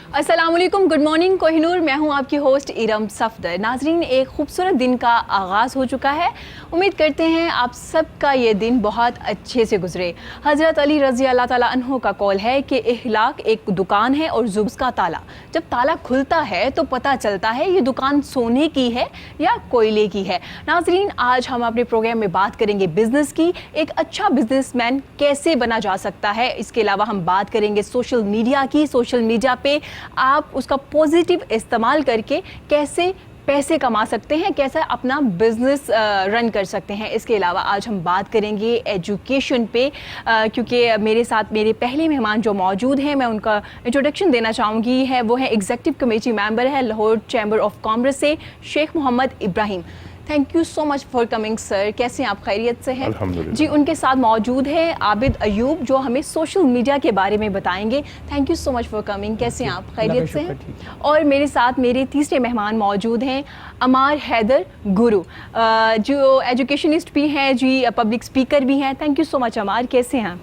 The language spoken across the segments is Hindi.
अस्सलाम वालेकुम, गुड मॉर्निंग कोहिनूर। मैं हूं आपकी होस्ट इरम सफदर। नाजरीन, एक खूबसूरत दिन का आगाज़ हो चुका है। उम्मीद करते हैं आप सबका ये दिन बहुत अच्छे से गुजरे। हज़रत अली रज़ी अल्लाह ताला अन्हो का कौल है कि इखलाक एक दुकान है और जुब्स का ताला। जब ताला खुलता है तो पता चलता है ये दुकान सोने की है या कोयले की है। नाजरीन, आज हम अपने प्रोग्राम में बात करेंगे बिजनेस की। एक अच्छा बिजनेसमैन कैसे बना जा सकता है। इसके अलावा हम बात करेंगे सोशल मीडिया की। सोशल मीडिया पे आप उसका पॉजिटिव इस्तेमाल करके कैसे पैसे कमा सकते हैं, कैसे अपना बिजनेस रन कर सकते हैं। इसके अलावा आज हम बात करेंगे एजुकेशन पे, क्योंकि मेरे साथ मेरे पहले मेहमान जो मौजूद हैं, मैं उनका इंट्रोडक्शन देना चाहूँगी। है वो है एग्जीक्यूटिव कमेटी मेंबर है लाहौर चैम्बर ऑफ कॉमर्स से Sheikh Mohammad Ibrahim. Thank you so much for coming sir. कैसे हैं आप? खैरियत से हैं? अल्हम्दुलिल्लाह। जी, उनके साथ मौजूद है आबिद अयूब जो हमें सोशल मीडिया के बारे में बताएंगे। Thank you so much for coming. कैसे हैं आप? खैरियत से हैं? और मेरे साथ मेरे तीसरे मेहमान मौजूद हैं अमार हैदर गुरु, जो एजुकेशनिस्ट भी हैं जी, पब्लिक स्पीकर भी हैं। थैंक यू सो मच अमार। कैसे हैं?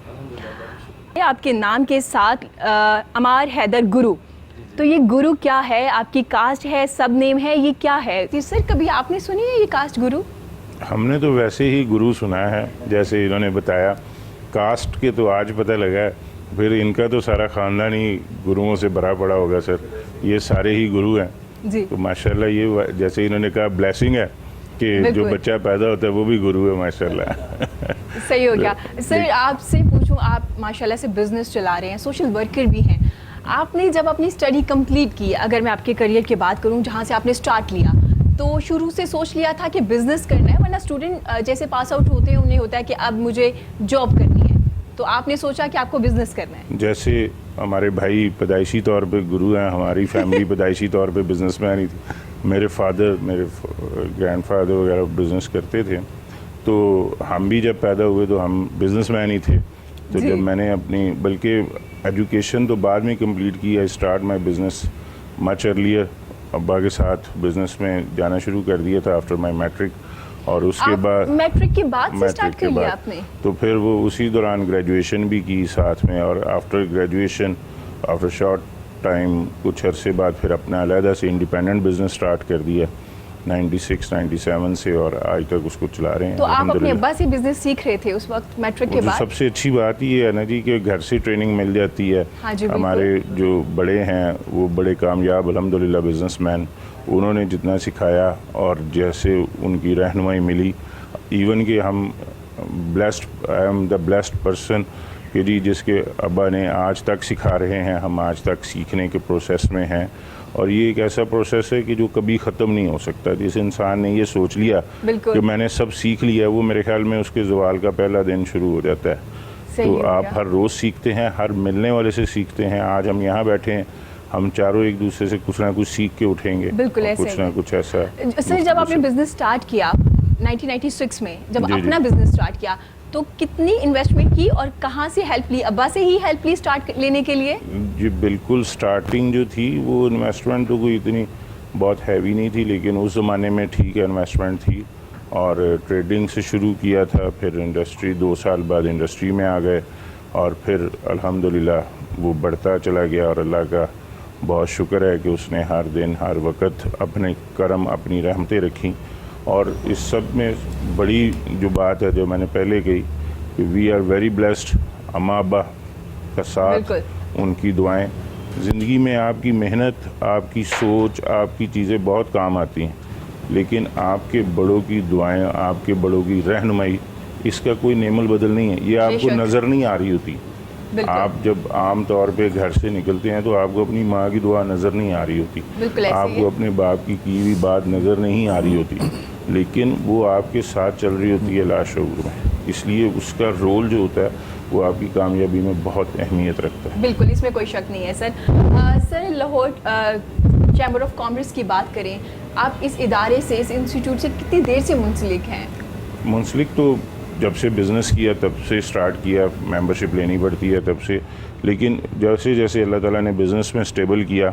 आपके नाम के साथ अमार हैदर गुरु, तो ये गुरु क्या है? आपकी कास्ट है, सब नेम है, ये क्या है? जी सर, कभी आपने सुनी है ये कास्ट गुरु? हमने तो वैसे ही गुरु सुना है, जैसे इन्होंने बताया। कास्ट के तो आज पता लगा है, फिर इनका तो सारा ख़ानदान ही गुरुओं से भरा पड़ा होगा सर। ये सारे ही गुरु हैं जी। तो माशाल्लाह, ये जैसे इन्होंने कहा ब्लेसिंग है कि जो बच्चा पैदा होता है वो भी गुरु है माशाल्लाह। सही हो गया सर। आपसे पूछूं, आप माशाल्लाह से बिजनेस चला रहे हैं, सोशल वर्कर भी हैं। आपने जब अपनी स्टडी कंप्लीट की, अगर मैं आपके करियर की बात करूं जहां से आपने स्टार्ट लिया, तो शुरू से सोच लिया था कि बिजनेस करना है? वरना स्टूडेंट जैसे पास आउट होते हैं उन्हें होता है कि अब मुझे जॉब करनी है, तो आपने सोचा कि आपको बिजनेस करना है। जैसे हमारे भाई पैदाइशी तौर पे गुरु हैं, हमारी फैमिली पैदाइशी तौर पे बिजनेसमैन ही थी। मेरे फादर, मेरे ग्रैंडफादर वगैरह बिजनेस करते थे, तो हम भी जब पैदा हुए तो हम बिजनेसमैन ही थे। तो जब मैंने अपनी, बल्कि एजुकेशन तो बाद में कंप्लीट की, I start my business much earlier. अब्बा के साथ बिजनेस में जाना शुरू कर दिया था आफ्टर माय मैट्रिक, और उसके बाद मैट्रिक के बाद से स्टार्ट कर लिया आपने? तो फिर वो उसी दौरान ग्रेजुएशन भी की साथ में, और after graduation, after short time, कुछ अरसे बाद फिर अपना अलहदा से इंडिपेंडेंट बिजनेस स्टार्ट कर दिया 96-97 से, और आज तक उसको चला रहे हैं। तो आप अपने अब्बा से बिजनेस सीख रहे थे उस वक्त मैट्रिक के बाद? सबसे अच्छी बात ये है ना जी कि घर से ट्रेनिंग मिल जाती है। हाँ जी, हमारे जो बड़े हैं वो बड़े कामयाब अल्हम्दुलिल्लाह बिजनेसमैन, उन्होंने जितना सिखाया और जैसे उनकी रहनुमाई मिली, इवन कि हम blessed, I am the blessed person कि जी जिसके अब्बा ने आज तक सिखा रहे हैं, हम आज तक सीखने के प्रोसेस में हैं। और ये एक ऐसा प्रोसेस है कि जो कभी ख़त्म नहीं हो सकता। जिस इंसान ने ये सोच लिया कि मैंने सब सीख लिया, वो मेरे ख्याल में उसके ज़वाल का पहला दिन शुरू हो जाता है। तो आप हर रोज़ सीखते हैं, हर मिलने वाले से सीखते हैं। आज हम यहाँ बैठे हैं, हम चारों एक दूसरे से कुछ ना कुछ सीख के उठेंगे। बिल्कुल ऐसे कुछ ना कुछ ऐसा। सर, जब आपने बिजनेस स्टार्ट किया 1996 में, जब अपना बिजनेस स्टार्ट किया, तो कितनी इन्वेस्टमेंट की और कहाँ से हेल्प ली? अब्बा से ही हेल्प ली स्टार्ट लेने के लिए? जी बिल्कुल, स्टार्टिंग जो थी वो इन्वेस्टमेंट तो कोई इतनी बहुत हैवी नहीं थी, लेकिन उस ज़माने में ठीक है इन्वेस्टमेंट थी। और ट्रेडिंग से शुरू किया था, फिर इंडस्ट्री, 2 साल बाद इंडस्ट्री में आ गए, और फिर अल्हम्दुलिल्लाह वो बढ़ता चला गया। और अल्लाह का बहुत शुक्र है कि उसने हर दिन हर वक्त अपने करम, अपनी रहमतें रखी। और इस सब में बड़ी जो बात है जो मैंने पहले कही कि वी आर वेरी ब्लेस्ड। अम्मा अब्बा का साथ, उनकी दुआएं, ज़िंदगी में आपकी मेहनत, आपकी सोच, आपकी चीज़ें बहुत काम आती हैं, लेकिन आपके बड़ों की दुआएं, आपके बड़ों की रहनुमाई, इसका कोई नेमल बदल नहीं है। ये आपको नज़र नहीं आ रही होती। आप जब आम तौर पे घर से निकलते हैं तो आपको अपनी माँ की दुआ नज़र नहीं आ रही होती, आपको अपने बाप की हुई बात नज़र नहीं आ रही होती, लेकिन वो आपके साथ चल रही होती है लाशऊर में। इसलिए उसका रोल जो होता है वो आपकी कामयाबी में बहुत अहमियत रखता है। बिल्कुल, इसमें कोई शक नहीं है sir. Sir, Lahore chamber of commerce की बात करें, आप इस इदारे से, इस इंस्टीट्यूट से कितनी देर से मुंसलिक हैं? मुंसलिक तो जब से बिज़नेस किया तब से स्टार्ट किया, मेंबरशिप लेनी पड़ती है तब से। लेकिन जैसे जैसे अल्लाह ताला ने बिज़नेस में स्टेबल किया,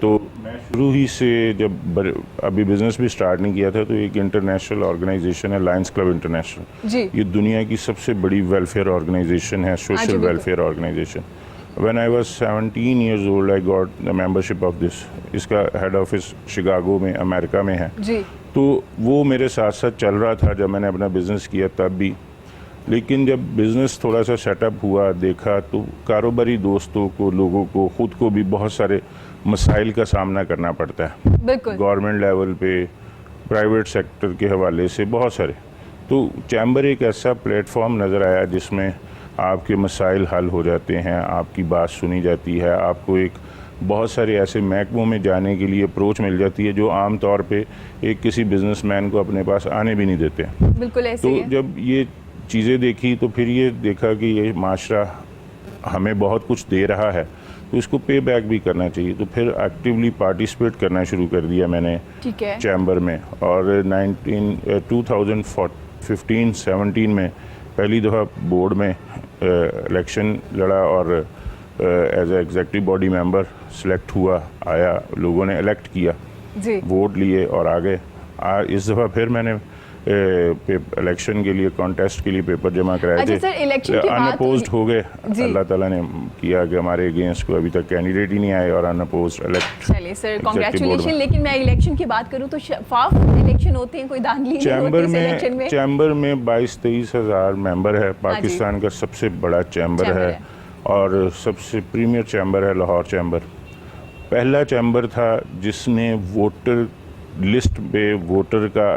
तो मैं शुरू ही से, जब अभी बिज़नेस भी स्टार्ट नहीं किया था, तो एक इंटरनेशनल ऑर्गेनाइजेशन है लायंस क्लब इंटरनेशनल। ये दुनिया की सबसे बड़ी वेलफेयर ऑर्गेनाइजेशन है, social welfare organisation. When I was 17 years old I got the membership of this। इसका हेड ऑफिस शिकागो में अमेरिका में है जी। तो वो मेरे साथ साथ चल रहा था जब मैंने अपना बिज़नेस किया तब भी। लेकिन जब बिज़नेस थोड़ा सा सेटअप हुआ देखा तो कारोबारी दोस्तों को, लोगों को, ख़ुद को भी बहुत सारे मसाइल का सामना करना पड़ता है। बिल्कुल। गवर्नमेंट लेवल पे, प्राइवेट सेक्टर के हवाले से बहुत सारे। तो चैम्बर एक ऐसा प्लेटफॉर्म नज़र आया जिसमें आपके मसाइल हल हो जाते हैं, आपकी बात सुनी जाती है, आपको एक बहुत सारे ऐसे महकमों में जाने के लिए अप्रोच मिल जाती है जो आम तौर पे एक किसी बिजनेसमैन को अपने पास आने भी नहीं देते। बिल्कुल ऐसे तो ही है। जब ये चीज़ें देखी तो फिर ये देखा कि ये माशरा हमें बहुत कुछ दे रहा है तो इसको पे बैक भी करना चाहिए। तो फिर एक्टिवली पार्टिसिपेट करना शुरू कर दिया मैंने ठीक है। चैम्बर में। और 2015-17 में पहली दफ़ा बोर्ड में इलेक्शन लड़ा और as a executive body member select हुआ, आया, लोगों ने इलेक्ट किया, जी। वोट लिए और आ गए। इस दफ़ा फिर मैंने इलेक्शन के लिए, कॉन्टेस्ट के लिए पेपर जमा कराए अच्छा थे। सर, इलेक्शन की बात अनअपोज्ड हो गए। जी। अल्लाह ताला ने किया कि हमारे अगेंस्ट को अभी तक कैंडिडेट ही नहीं आए और अनअपोज्ड इलेक्ट। चलिए सर, कॉन्ग्रेचुलेशन। लेकिन मैं इलेक्शन की बात करूं तो शफाफ इलेक्शन होते हैं, कोई धांधली नहीं होती इस इलेक्शन में। चैम्बर में 22-23 हज़ार मेंबर है। पाकिस्तान का सबसे बड़ा चैम्बर है और सबसे प्रीमियर चैम्बर है लाहौर चैम्बर। पहला चैम्बर था जिसने वोटर लिस्ट पे वोटर का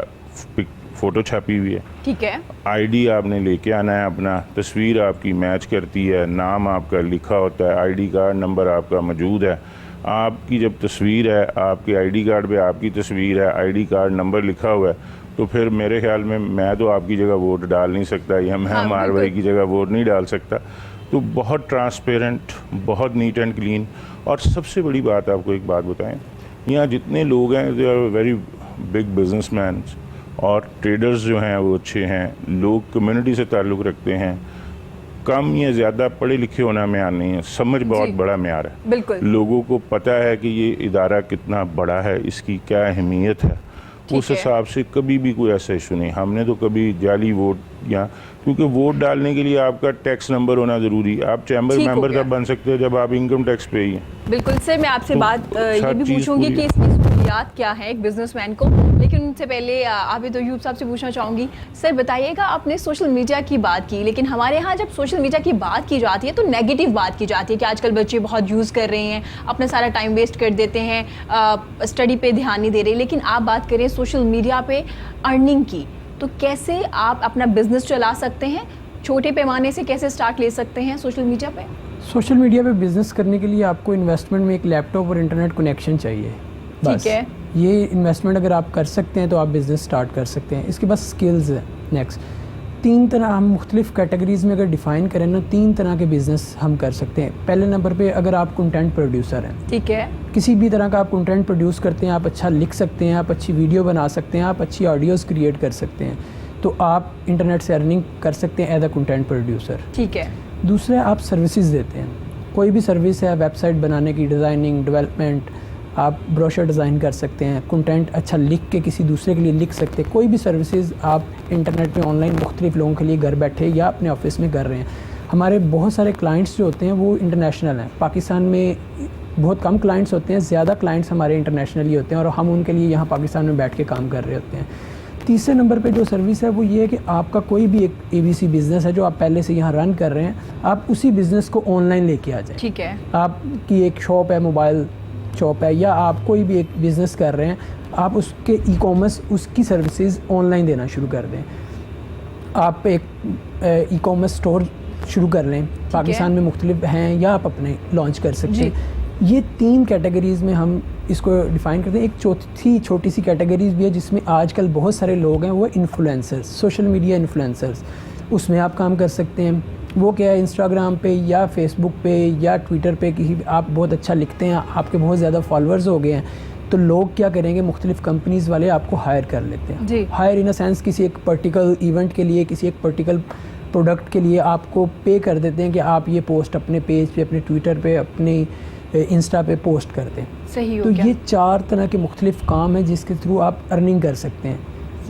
फ़ोटो छापी हुई है। ठीक है। आईडी आपने लेके आना है, अपना तस्वीर आपकी मैच करती है, नाम आपका लिखा होता है, आईडी कार्ड नंबर आपका मौजूद है। आपकी जब तस्वीर है, आपके आईडी कार्ड पे आपकी तस्वीर है, आईडी कार्ड नंबर लिखा हुआ है, तो फिर मेरे ख्याल में मैं तो आपकी जगह वोट डाल नहीं सकता या मैं हमारे भाई की जगह वोट नहीं डाल सकता। तो बहुत ट्रांसपेरेंट, बहुत नीट एंड क्लीन। और सबसे बड़ी बात, आपको एक बात बताएं, यहाँ जितने लोग हैं they are very big businessman और ट्रेडर्स जो हैं वो अच्छे हैं, लोग कम्युनिटी से ताल्लुक़ रखते हैं, कम या ज़्यादा पढ़े लिखे होना म्यार नहीं है, समझ बहुत बड़ा म्यार है। बिल्कुल। लोगों को पता है कि ये इदारा कितना बड़ा है, इसकी क्या अहमियत है, उस हिसाब से कभी भी कोई ऐसा इशू नहीं। हमने तो कभी जाली वोट या, क्योंकि वोट डालने के लिए आपका टैक्स नंबर होना ज़रूरी है। आप चैम्बर मेंबर तब बन सकते हैं जब आप इनकम टैक्स पे ही हैं। बिल्कुल सर, मैं आपसे तो बात ये भी पूछूंगी कि इसकी सहूलियात क्या है एक बिजनेसमैन को, लेकिन उनसे पहले आबिद अयूब साहब से पूछना चाहूँगी। सर बताइएगा, आपने सोशल मीडिया की बात की, लेकिन हमारे यहाँ जब सोशल मीडिया की बात की जाती है तो नेगेटिव बात की जाती है कि आजकल बच्चे बहुत यूज़ कर रहे हैं, अपना सारा टाइम वेस्ट कर देते हैं, स्टडी पे ध्यान नहीं दे रहे। लेकिन आप बात करें सोशल मीडिया पे अर्निंग की, तो कैसे आप अपना बिजनेस चला सकते हैं, छोटे पैमाने से कैसे स्टार्ट ले सकते हैं सोशल मीडिया पे? सोशल मीडिया पे बिज़नेस करने के लिए आपको इन्वेस्टमेंट में एक लैपटॉप और इंटरनेट कनेक्शन चाहिए। ठीक है। ये इन्वेस्टमेंट अगर आप कर सकते हैं तो आप बिज़नेस स्टार्ट कर सकते हैं। इसके बाद स्किल्स है। नेक्स्ट 3 तरह हम मुख्तलिफ कैटेगरीज़ में अगर डिफ़ाइन करें ना, 3 तरह के बिज़नेस हम कर सकते हैं। पहले नंबर पे अगर आप कंटेंट प्रोड्यूसर हैं, ठीक है, किसी भी तरह का आप कंटेंट प्रोड्यूस करते हैं, आप अच्छा लिख सकते हैं, आप अच्छी वीडियो बना सकते हैं, आप अच्छी ऑडियोज़ क्रिएट कर सकते हैं, तो आप इंटरनेट से अर्निंग कर सकते हैं एज अ कंटेंट प्रोड्यूसर। ठीक है। दूसरा, आप सर्विसेज देते हैं, कोई भी सर्विस है, वेबसाइट बनाने की, डिज़ाइनिंग, डेवलपमेंट, आप ब्रोशर डिज़ाइन कर सकते हैं, कंटेंट अच्छा लिख के किसी दूसरे के लिए लिख सकते हैं। कोई भी सर्विसेज आप इंटरनेट पे ऑनलाइन मुख्तलिफ लोगों के लिए घर बैठे या अपने ऑफिस में कर रहे हैं। हमारे बहुत सारे क्लाइंट्स जो होते हैं वो इंटरनेशनल हैं। पाकिस्तान में बहुत कम क्लाइंट्स होते हैं, ज़्यादा क्लाइंट्स हमारे इंटरनेशनली होते हैं और हम उनके लिए यहाँ पाकिस्तान में बैठ के काम कर रहे होते हैं। तीसरे नंबर पे जो सर्विस है वो ये है कि आपका कोई भी एक ABC बिज़नेस है जो आप पहले से यहाँ रन कर रहे हैं, आप उसी बिज़नेस को ऑनलाइन लेके आ जाएं। ठीक है। आपकी एक शॉप है, मोबाइल शॉप है, या आप कोई भी एक बिज़नेस कर रहे हैं, आप उसके ई-कॉमर्स, उसकी सर्विसेज ऑनलाइन देना शुरू कर दें। आप एक ई-कॉमर्स स्टोर शुरू कर लें, पाकिस्तान में मुख्तलिफ हैं, या आप अपने लॉन्च कर सकते हैं। ये 3 कैटेगरीज़ में हम इसको डिफ़ाइन करते हैं। एक चौथी छोटी सी कैटेगरीज भी है जिसमें आजकल बहुत सारे लोग हैं, वो इन्फ्लुएंसर्स, सोशल मीडिया इन्फ्लुएंसर्स। उसमें आप काम कर सकते हैं। वो क्या है, इंस्टाग्राम पे या फेसबुक पे या ट्विटर पे किसी आप बहुत अच्छा लिखते हैं, आपके बहुत ज़्यादा फॉलोअर्स हो गए हैं, तो लोग क्या करेंगे, मुख्तलिफ कंपनीज़ वाले आपको हायर कर लेते हैं। हायर इन अ सेंस किसी एक पर्टिकुलर इवेंट के लिए, किसी एक पर्टिकुलर प्रोडक्ट के लिए आपको पे कर देते हैं कि आप ये पोस्ट अपने पेज पे, अपने ट्विटर पे, अपने इंस्टा पे पोस्ट करते हैं। सही हो तो क्या? ये 4 तरह के मुख्तलिफ काम हैं जिसके थ्रू आप अर्निंग कर सकते हैं।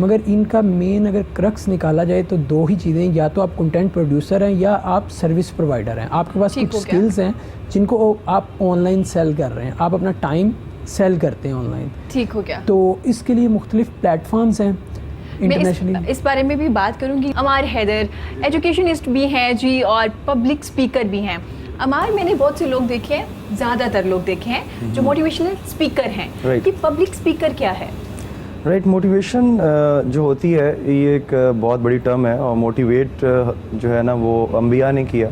मगर इनका मेन अगर क्रक्स निकाला जाए तो दो ही चीज़ें, या तो आप कंटेंट प्रोड्यूसर हैं या आप सर्विस प्रोवाइडर हैं। आपके पास कुछ स्किल्स हैं जिनको आप ऑनलाइन सेल कर रहे हैं, आप अपना टाइम सेल करते हैं ऑनलाइन। ठीक हो गया। तो इसके लिए मुख्तलिफ प्लेटफॉर्म्स हैं इंटरनेशनली। इस बारे में भी बात करूंगी। अमार हैदर एजुकेशनिस्ट भी हैं जी और पब्लिक स्पीकर भी हैं। अमार, मैंने बहुत से लोग देखे हैं, ज़्यादातर लोग देखे हैं जो मोटिवेशनल स्पीकर हैं। कि पब्लिक स्पीकर क्या है? राइट, मोटिवेशन जो होती है ये एक बहुत बड़ी टर्म है, और मोटिवेट जो है ना वो अंबिया ने किया।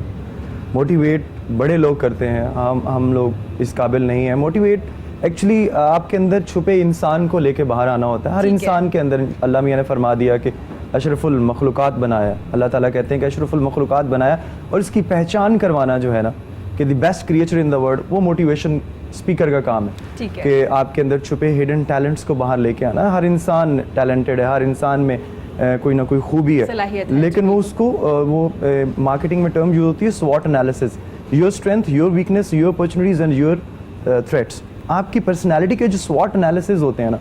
मोटिवेट बड़े लोग करते हैं, हम लोग इस काबिल नहीं हैं। मोटिवेट एक्चुअली आपके अंदर छुपे इंसान को लेके बाहर आना होता है। हर इंसान के अंदर अल्लाह मियाँ ने फरमा दिया कि अशरफुल मखलूक़ात बनाया। अल्लाह ताला कहते हैं कि अशरफुल मखलूक़ात बनाया, और इसकी पहचान करवाना जो है ना कि the best creature in the world, वो मोटिवेशन स्पीकर का काम है कि आपके अंदर छुपे हिडन टैलेंट्स को बाहर लेके आना। हर इंसान टैलेंटेड है, हर इंसान में कोई ना कोई खूबी है, लेकिन वो उसको वो मार्केटिंग में टर्म यूज होती है स्वॉट analysis, your strength, your weakness, your opportunities and your threats. आपकी पर्सनालिटी के जो स्वॉट एनालिसिस होते हैं ना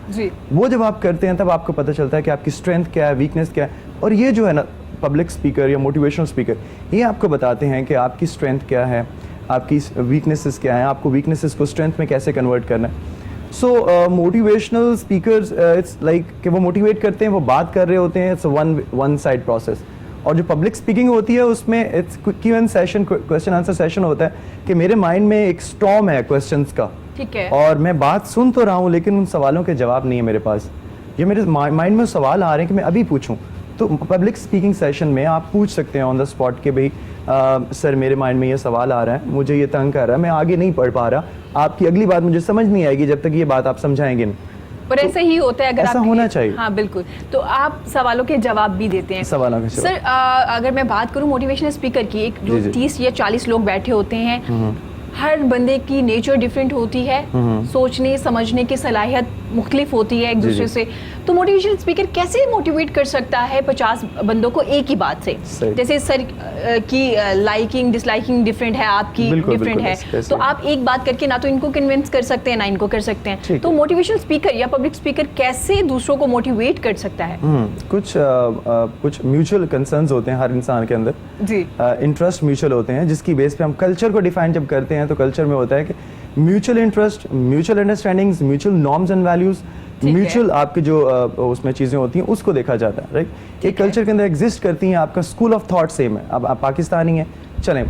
वो जब आप करते हैं तब आपको पता चलता है कि आपकी स्ट्रेंथ क्या है, वीकनेस क्या है। और ये जो है ना पब्लिक स्पीकर या मोटिवेशनल स्पीकर ये आपको बताते हैं कि आपकी स्ट्रेंथ क्या है, आपकी वीकनेसेस क्या है, आपको वीकनेसेस को स्ट्रेंथ में कैसे कन्वर्ट करना है। सो मोटिवेशनल स्पीकर्स इट्स लाइक कि वो मोटिवेट करते हैं, वो बात कर रहे होते हैं, इट्स वन साइड प्रोसेस। और जो पब्लिक स्पीकिंग होती है उसमें it's Q and A session, question answer session होता है कि मेरे माइंड में एक स्टॉर्म है क्वेश्चंस का, ठीक है, और मैं बात सुन तो रहा हूँ लेकिन उन सवालों के जवाब नहीं है मेरे पास। ये मेरे माइंड में सवाल आ रहे हैं कि मैं अभी पूछूं। तो पब्लिक स्पीकिंग सेशन में आप पूछ सकते हैं ऑन द स्पॉट कि भाई सर मेरे माइंड में ये सवाल आ रहा है, मुझे ये तंग कर रहा है, मैं आगे नहीं पढ़ पा रहा, आपकी अगली बात मुझे समझ नहीं आएगी जब तक ये बात आप समझाएंगे नहीं। और ऐसा ही होता है, अगर ऐसा होना चाहिए। हाँ बिल्कुल। तो आप सवालों के जवाब भी देते हैं। सवालों के सर अगर मैं बात करूं मोटिवेशनल स्पीकर की, एक जो 30 या 40 लोग बैठे होते हैं, हर बंदे की नेचर डिफरेंट होती है, सोचने समझने की सलाहियत मुख्तलिफ होती है एक दूसरे से। तो मोटिवेशनल स्पीकर कैसे मोटिवेट कर सकता है 50 बंदों को एक ही बात से? जैसे सर की लाइकिंग डिसलाइकिंग डिफरेंट है, आपकी डिफरेंट है, तो आप एक बात करके ना तो इनको कन्विंस कर सकते हैं ना इनको कर सकते हैं। तो मोटिवेशनल स्पीकर या पब्लिक स्पीकर कैसे दूसरों को मोटिवेट कर सकता है? कुछ म्यूचुअल कंसर्न्स होते हैं हर इंसान के अंदर जी, इंटरेस्ट म्यूचुअल होते हैं, जिसकी बेस पे हम कल्चर को डिफाइन जब करते हैं तो कल्चर में होता है कि mutual interest, mutual understandings, mutual norms and values, mutual आपके जो उसमें चीज़ें होती हैं उसको देखा जाता है। राइट, एक कल्चर के अंदर एग्जिस्ट करती हैं, आपका स्कूल ऑफ थॉट सेम है। अब आप पाकिस्तानी हैं, चलें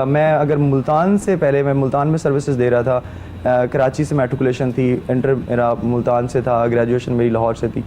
मैं अगर मुल्तान से पहले मैं मुल्तान में सर्विसेज दे रहा था, कराची से मैट्रिकुलेशन थी, इंटर मेरा मुल्तान से था, ग्रेजुएशन मेरी लाहौर से थी,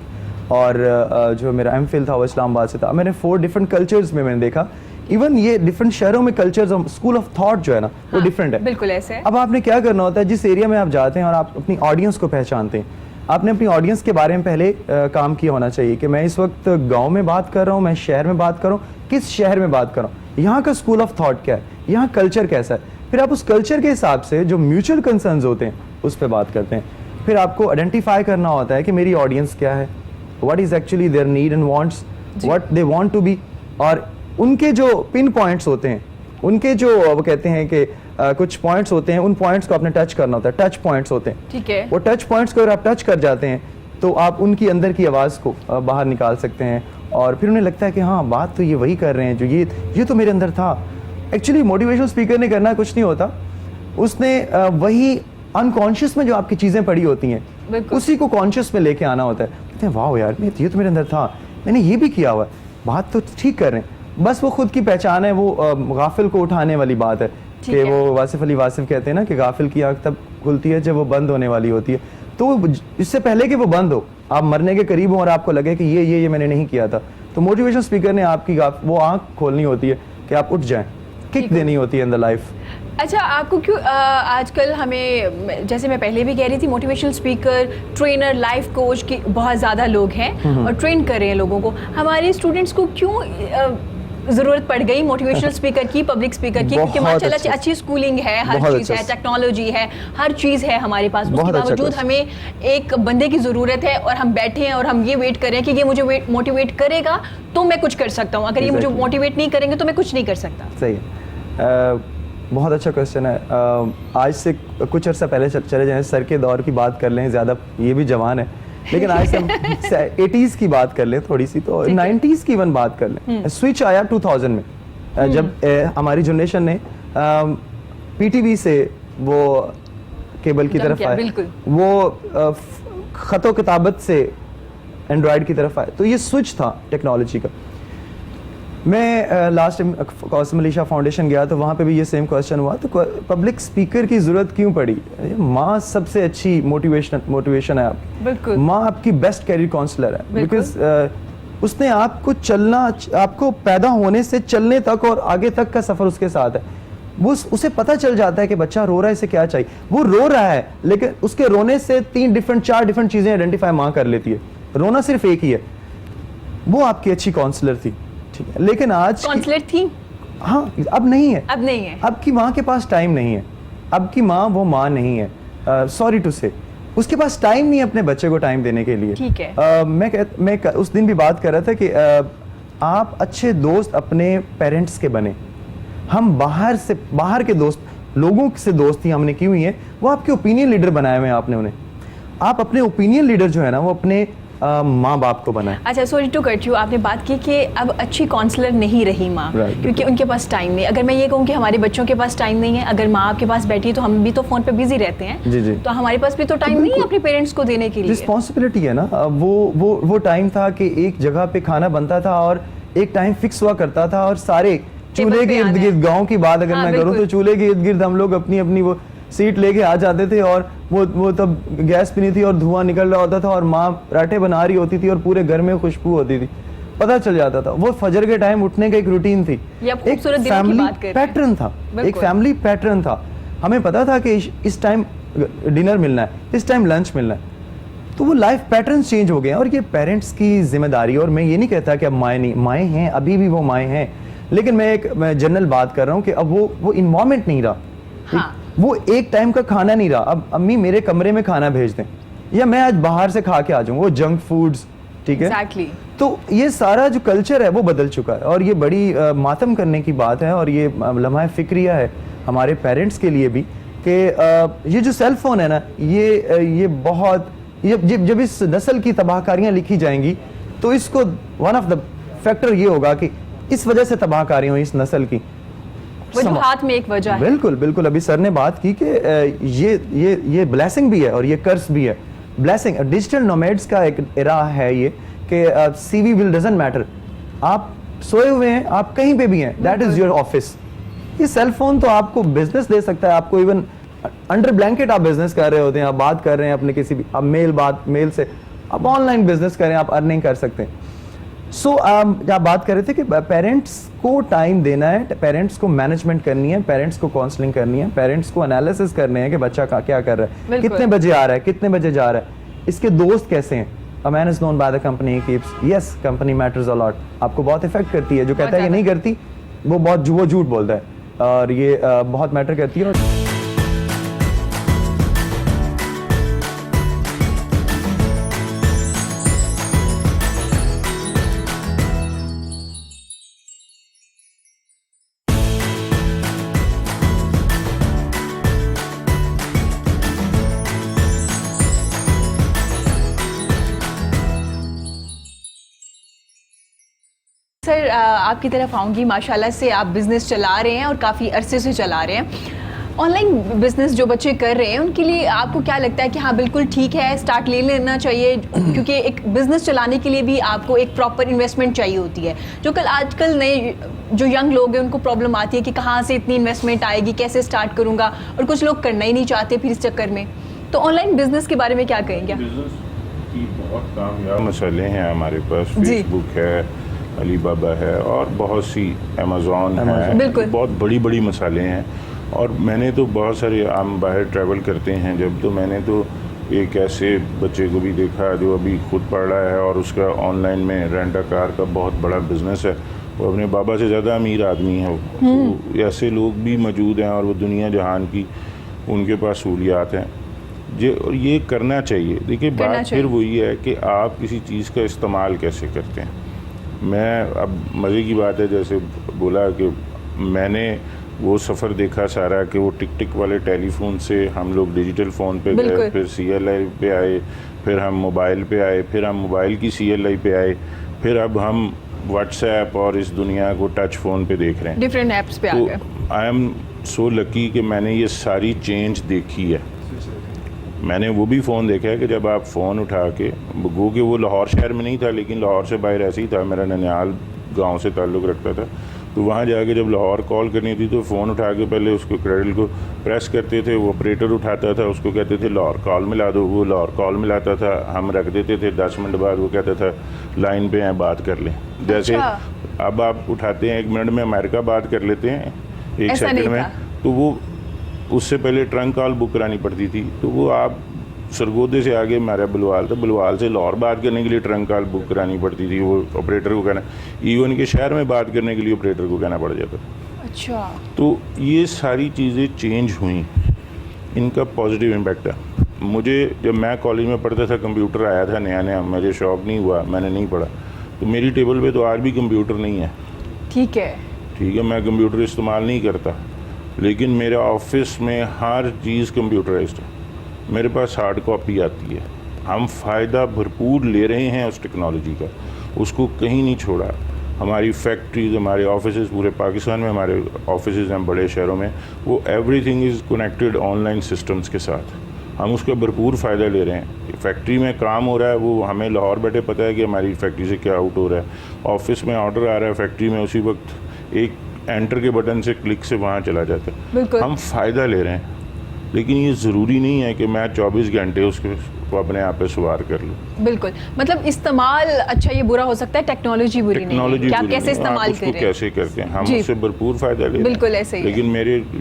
और जो मेरा एमफिल था वो इस्लामाबाद से था। मैंने 4 डिफरेंट कल्चर्स में मैंने देखा, इवन ये डिफरेंट शहरों में कल्चर्स और स्कूल ऑफ थॉट जो है ना वो डिफरेंट है। बिल्कुल ऐसे है। अब आपने क्या करना होता है, जिस एरिया में आप जाते हैं और आप अपनी ऑडियंस को पहचानते हैं, आपने अपनी ऑडियंस के बारे में पहले काम किया होना चाहिए कि मैं इस वक्त गांव में बात कर रहा हूँ, मैं शहर में बात कर रहा हूँ, किस शहर में बात कर रहा हूँ, यहाँ का स्कूल ऑफ थॉट क्या है, यहाँ कल्चर कैसा है। फिर आप उस कल्चर के हिसाब से जो म्यूचुअल कंसर्न्स होते हैं उस पर बात करते हैं। फिर आपको आइडेंटिफाई करना होता है कि मेरी ऑडियंस क्या है, what is actually their need and wants, what they want to be, और उनके जो पिन पॉइंट्स होते हैं, उनके जो वो कहते हैं कि कुछ पॉइंट्स होते हैं, उन पॉइंट्स को आपने टच करना होता है, टच पॉइंट्स होते हैं। ठीक है, वो टच पॉइंट्स को अगर आप टच कर जाते हैं तो आप उनकी अंदर की आवाज़ को बाहर निकाल सकते हैं, और फिर उन्हें लगता है कि हाँ बात तो ये वही कर रहे हैं जो ये तो मेरे अंदर था। एक्चुअली मोटिवेशनल स्पीकर ने करना कुछ नहीं होता, उसने वही अनकॉन्शियस में जो आपकी चीज़ें पड़ी होती हैं उसी को कॉन्शियस में लेके आना होता है। कहते हैं वाह यार ये तो मेरे अंदर था, मैंने ये भी किया हुआ है, बात तो ठीक कर रहे हैं। बस वो खुद की पहचान है, वो गाफिल को उठाने वाली बात है कि वो वासिफ अली वासिफ कहते हैं ना कि गाफिल की आंख तब खुलती है जब वो बंद होने वाली होती है। तो इससे पहले कि वो बंद हो, आप मरने के करीब हो और आपको लगे कि ये मैंने नहीं किया था, तो मोटिवेशनल स्पीकर ने आपकी वो आंख खोलनी होती है कि आप उठ जाएं, किक देनी होती है इन द लाइफ। अच्छा, आपको क्यों आजकल हमें, जैसे मैं पहले भी कह रही थी, motivational speaker, trainer, life coach की बहुत ज़्यादा लोग हैं और ट्रेन कर रहे हैं लोगों को, हमारे स्टूडेंट्स को क्यों ज़रूरत पड़ गई मोटिवेशनल स्पीकर की, पब्लिक स्पीकर की? क्योंकि माशाल्लाह अच्छी स्कूलिंग है, हर चीज़ है, टेक्नोलॉजी है, हर चीज़ है हमारे पास, उसके बावजूद हमें एक बंदे की ज़रूरत है और हम बैठे हैं और हम ये वेट कर रहे हैं कि ये मुझे मोटिवेट करेगा तो मैं कुछ कर सकता हूँ, अगर ये मुझे मोटिवेट नहीं करेंगे तो मैं कुछ नहीं कर सकता। सही है, बहुत अच्छा क्वेश्चन है। आज से कुछ अर्सा पहले चले जाएं, सर के दौर की बात कर लें, ज़्यादा ये भी जवान है लेकिन आज से हम 80s की बात कर लें थोड़ी सी, तो 90s की वन बात कर लें। स्विच आया 2000 में, जब हमारी जनरेशन ने पीटीवी से वो केबल की तरफ आए, वो खतो किताबत से एंड्रॉयड की तरफ आए, तो ये स्विच था टेक्नोलॉजी का। मैं last time Qasim Ali Shah Foundation गया तो वहाँ पे भी ये सेम क्वेश्चन हुआ, तो पब्लिक स्पीकर की ज़रूरत क्यों पड़ी? माँ सबसे अच्छी मोटिवेशन है आपकी, माँ आपकी बेस्ट कैरियर काउंसलर है, बिकॉज उसने आपको आपको पैदा होने से चलने तक और आगे तक का सफ़र उसके साथ है। वो उसे पता चल जाता है कि बच्चा रो रहा है, इसे क्या चाहिए। वो रो रहा है लेकिन उसके रोने से 4 डिफरेंट चीज़ें आइडेंटिफाई माँ कर लेती है, रोना सिर्फ एक ही है। वो आपकी अच्छी काउंसलर थी, ठीक है, लेकिन आज काउंसलर थी, हाँ, अब नहीं है। अब की माँ के पास टाइम नहीं है, अब की माँ वो माँ नहीं है, सॉरी टू से, उसके पास टाइम नहीं है अपने बच्चे को टाइम देने के लिए। ठीक है। मैं उस दिन भी बात कर रहा था कि आप अच्छे दोस्त अपने पेरेंट्स के बने। हम बाहर के दोस्त लोगों से दोस्ती हमने की हुई है, वो आपके ओपिनियन लीडर बनाए हुए हैं आपने उन्हें। आप अपने ओपिनियन लीडर जो है ना वो अपने माँ बाप को बनाए। अच्छा, सॉरी टू कट यू, आपने बात की कि अब अच्छी काउंसलर नहीं रही माँ, क्योंकि उनके पास टाइम नहीं। अगर मैं ये कहूँ कि हमारे बच्चों के पास टाइम नहीं है, अगर माँ आपके पास बैठी है तो हम भी तो फोन पे बिजी रहते हैं, जी जी, तो हमारे पास भी तो टाइम नहीं है अपने पेरेंट्स को देने के लिए। रिस्पॉन्सिबिलिटी है ना। वो टाइम था कि एक जगह पे खाना बनता था और एक टाइम फिक्स हुआ करता था, और सारे चूल्हे के इर्द गिर्द, गाँव की बात अगर मैं करूँ तो चूल्हे के इर्द गिर्द हम लोग अपनी अपनी वो सीट लेके आ जाते थे, और वो तब गैस भी नहीं थी और धुआं निकल रहा होता था और माँ पराठे बना रही होती थी और पूरे घर में खुशबू होती थी, पता चल जाता था। वो फजर के टाइम उठने का एक रूटीन थी, एक फैमिली पैटर्न था, एक फैमिली पैटर्न था। हमें पता था कि इस टाइम डिनर मिलना है, इस टाइम लंच मिलना है, तो वो लाइफ पैटर्न चेंज हो गए हैं और ये पेरेंट्स की जिम्मेदारी। और मैं ये नहीं कहता कि अब माएँ हैं, अभी भी वो माएँ हैं, लेकिन मैं जनरल बात कर रहा हूँ कि अब वो इन्वायरमेंट नहीं रहा। हाँ। वो एक टाइम का खाना नहीं रहा। अब अम्मी मेरे कमरे में खाना भेज दें या मैं आज बाहर से खा के आ जाऊँ, वो जंक फूड्स, ठीक है। exactly. तो ये सारा जो कल्चर है वो बदल चुका है और ये बड़ी मातम करने की बात है और ये लम्हा फिक्रिया है हमारे पेरेंट्स के लिए भी कि ये जो सेल फोन है ना, ये बहुत जब इस नस्ल की तबाहकारियाँ लिखी जाएंगी तो इसको वन ऑफ द फैक्टर ये होगा कि इस वजह से तबाहकारियाँ हुई इस नस्ल की, वजूहात में एक वजह है। बिल्कुल बिल्कुल। अभी सर ने बात की कि ये ब्लेसिंग भी है और ये कर्स भी है। ब्लेसिंग, डिजिटल नोमैड्स का एक एरा है ये कि सीवी विल डजंट मैटर, आप सोए हुए हैं, आप कहीं पे भी हैं, दैट इज योर ऑफिस। ये सेल फोन तो आपको बिजनेस दे सकता है, आपको इवन अंडर ब्लैंकेट आप बिजनेस कर रहे होते हैं, आप बात कर रहे हैं अपने किसी भी, आप मेल से आप ऑनलाइन बिजनेस करें, आप अर्निंग कर सकते हैं। आप बात कर रहे थे कि पेरेंट्स को टाइम देना है, पेरेंट्स को मैनेजमेंट करनी है, पेरेंट्स को काउंसलिंग करनी है, पेरेंट्स को एनालिसिस करने हैं कि बच्चा क्या कर रहा है, कितने बजे आ रहा है, कितने बजे जा रहा है, इसके दोस्त कैसे हैं। A man is known by the company he keeps. Yes, company matters a lot. आपको बहुत इफेक्ट करती है। जो कहता है कि नहीं करती वो झूठ बोलता है और ये बहुत मैटर करती है। सर आपकी तरफ आऊँगी, माशाल्लाह से आप बिज़नेस चला रहे हैं और काफ़ी अरसे से चला रहे हैं। ऑनलाइन बिज़नेस जो बच्चे कर रहे हैं उनके लिए आपको क्या लगता है कि हाँ बिल्कुल ठीक है, स्टार्ट ले लेना चाहिए? क्योंकि एक बिज़नेस चलाने के लिए भी आपको एक प्रॉपर इन्वेस्टमेंट चाहिए होती है, जो आजकल नए जो यंग लोग हैं उनको प्रॉब्लम आती है कि कहाँ से इतनी इन्वेस्टमेंट आएगी, कैसे स्टार्ट करूँगा, और कुछ लोग करना ही नहीं चाहते फिर इस चक्कर में। तो ऑनलाइन बिज़नेस के बारे में क्या कहेंगे? बहुत कामयाब मसाले हैं हमारे पास, फेसबुक है, अलीबाबा है और बहुत सी अमेज़ॉन है, बहुत बड़ी बड़ी मसाले हैं। और मैंने तो बहुत सारे, हम बाहर ट्रैवल करते हैं जब, तो मैंने तो एक ऐसे बच्चे को भी देखा जो अभी खुद पढ़ रहा है और उसका ऑनलाइन में रेंट अ कार का बहुत बड़ा बिजनेस है। वो अपने बाबा से ज़्यादा अमीर आदमी है। तो ऐसे लोग भी मौजूद हैं और वो दुनिया जहान की उनके पास सहूलियात हैं। ये करना चाहिए। देखिए बात फिर वही है कि आप किसी चीज़ का इस्तेमाल कैसे करते हैं। मैं अब मज़े की बात है, जैसे बोला कि मैंने वो सफ़र देखा सारा कि वो टिक टिक वाले टेलीफोन से हम लोग डिजिटल फ़ोन पे बिल्कुल। गए, फिर CLI पे आए, फिर हम मोबाइल पे आए, फिर हम मोबाइल की CLI पे आए, फिर अब हम व्हाट्सएप और इस दुनिया को टच फ़ोन पे देख रहे हैं। डिफरेंट ऐप्स पे आ तो गए। आई एम सो लकी कि मैंने ये सारी चेंज देखी है। मैंने वो भी फ़ोन देखा है कि जब आप फ़ोन उठा के, गो कि वो लाहौर शहर में नहीं था लेकिन लाहौर से बाहर ऐसे ही था, मेरा ननिहाल गांव से ताल्लुक़ रखता था, तो वहाँ जाके जब लाहौर कॉल करनी थी तो फ़ोन उठा के पहले उसको क्रेडल को प्रेस करते थे, वो ऑपरेटर उठाता था, उसको कहते थे लाहौर कॉल मिला दो, वो लाहौर कॉल मिलाता था, हम रख देते थे, 10 मिनट बाद वो कहता था लाइन पे हैं बात कर लें। जैसे अच्छा। अब आप उठाते हैं 1 मिनट में अमेरिका बात कर लेते हैं 1 ऐसा नहीं सेकंड में, था। तो वो उससे पहले ट्रंक कॉल बुक करानी पड़ती थी, तो वो आप सरगोदे से आगे हमारा बुलवाल था, बुलवाल से लाहौर बात करने के लिए ट्रंक कॉल बुक करानी पड़ती थी, वो ऑपरेटर को कहना, इवन के शहर में बात करने के लिए ऑपरेटर को कहना पड़ जाता। अच्छा। तो ये सारी चीज़ें चेंज हुई, इनका पॉजिटिव इम्पैक्ट है। मुझे जब मैं कॉलेज में पढ़ता था कंप्यूटर आया था नया नया, मुझे शौक़ नहीं हुआ, मैंने नहीं पढ़ा, तो मेरी टेबल पे तो आज भी कंप्यूटर नहीं है। ठीक है। ठीक है, मैं कंप्यूटर इस्तेमाल नहीं करता, लेकिन मेरे ऑफिस में हर चीज़ कंप्यूटराइज्ड है, मेरे पास हार्ड कॉपी आती है। हम फ़ायदा भरपूर ले रहे हैं उस टेक्नोलॉजी का, उसको कहीं नहीं छोड़ा। हमारी फैक्ट्रीज, हमारे ऑफिसेज पूरे पाकिस्तान में, हमारे ऑफिसेज हैं बड़े शहरों में, वो everything is connected online systems के साथ, हम उसका भरपूर फ़ायदा ले रहे हैं। फैक्ट्री में काम हो रहा है, वो हमें लाहौर बैठे पता है कि हमारी फैक्ट्री से क्या आउट हो रहा है। ऑफिस में ऑर्डर आ रहा है फैक्ट्री में, उसी वक्त एक एंटर के बटन से क्लिक से वहाँ चला जाता है। बिल्कुल। हम फ़ायदा ले रहे हैं, लेकिन ये ज़रूरी नहीं है कि मैं 24 घंटे उसको अपने आप पे सवार कर लूँ। बिल्कुल, मतलब इस्तेमाल अच्छा ये बुरा हो सकता है, टेक्नोलॉजी बुरी नहीं है टेक्नोलॉजी कि आप बुरी कैसे नहीं है, इस्तेमाल आप उसको कर रहे हैं। कैसे करते हैं, हम जी। उससे भरपूर फ़ायदा ले रहे हैं। बिल्कुल ऐसे ही है। लेकिन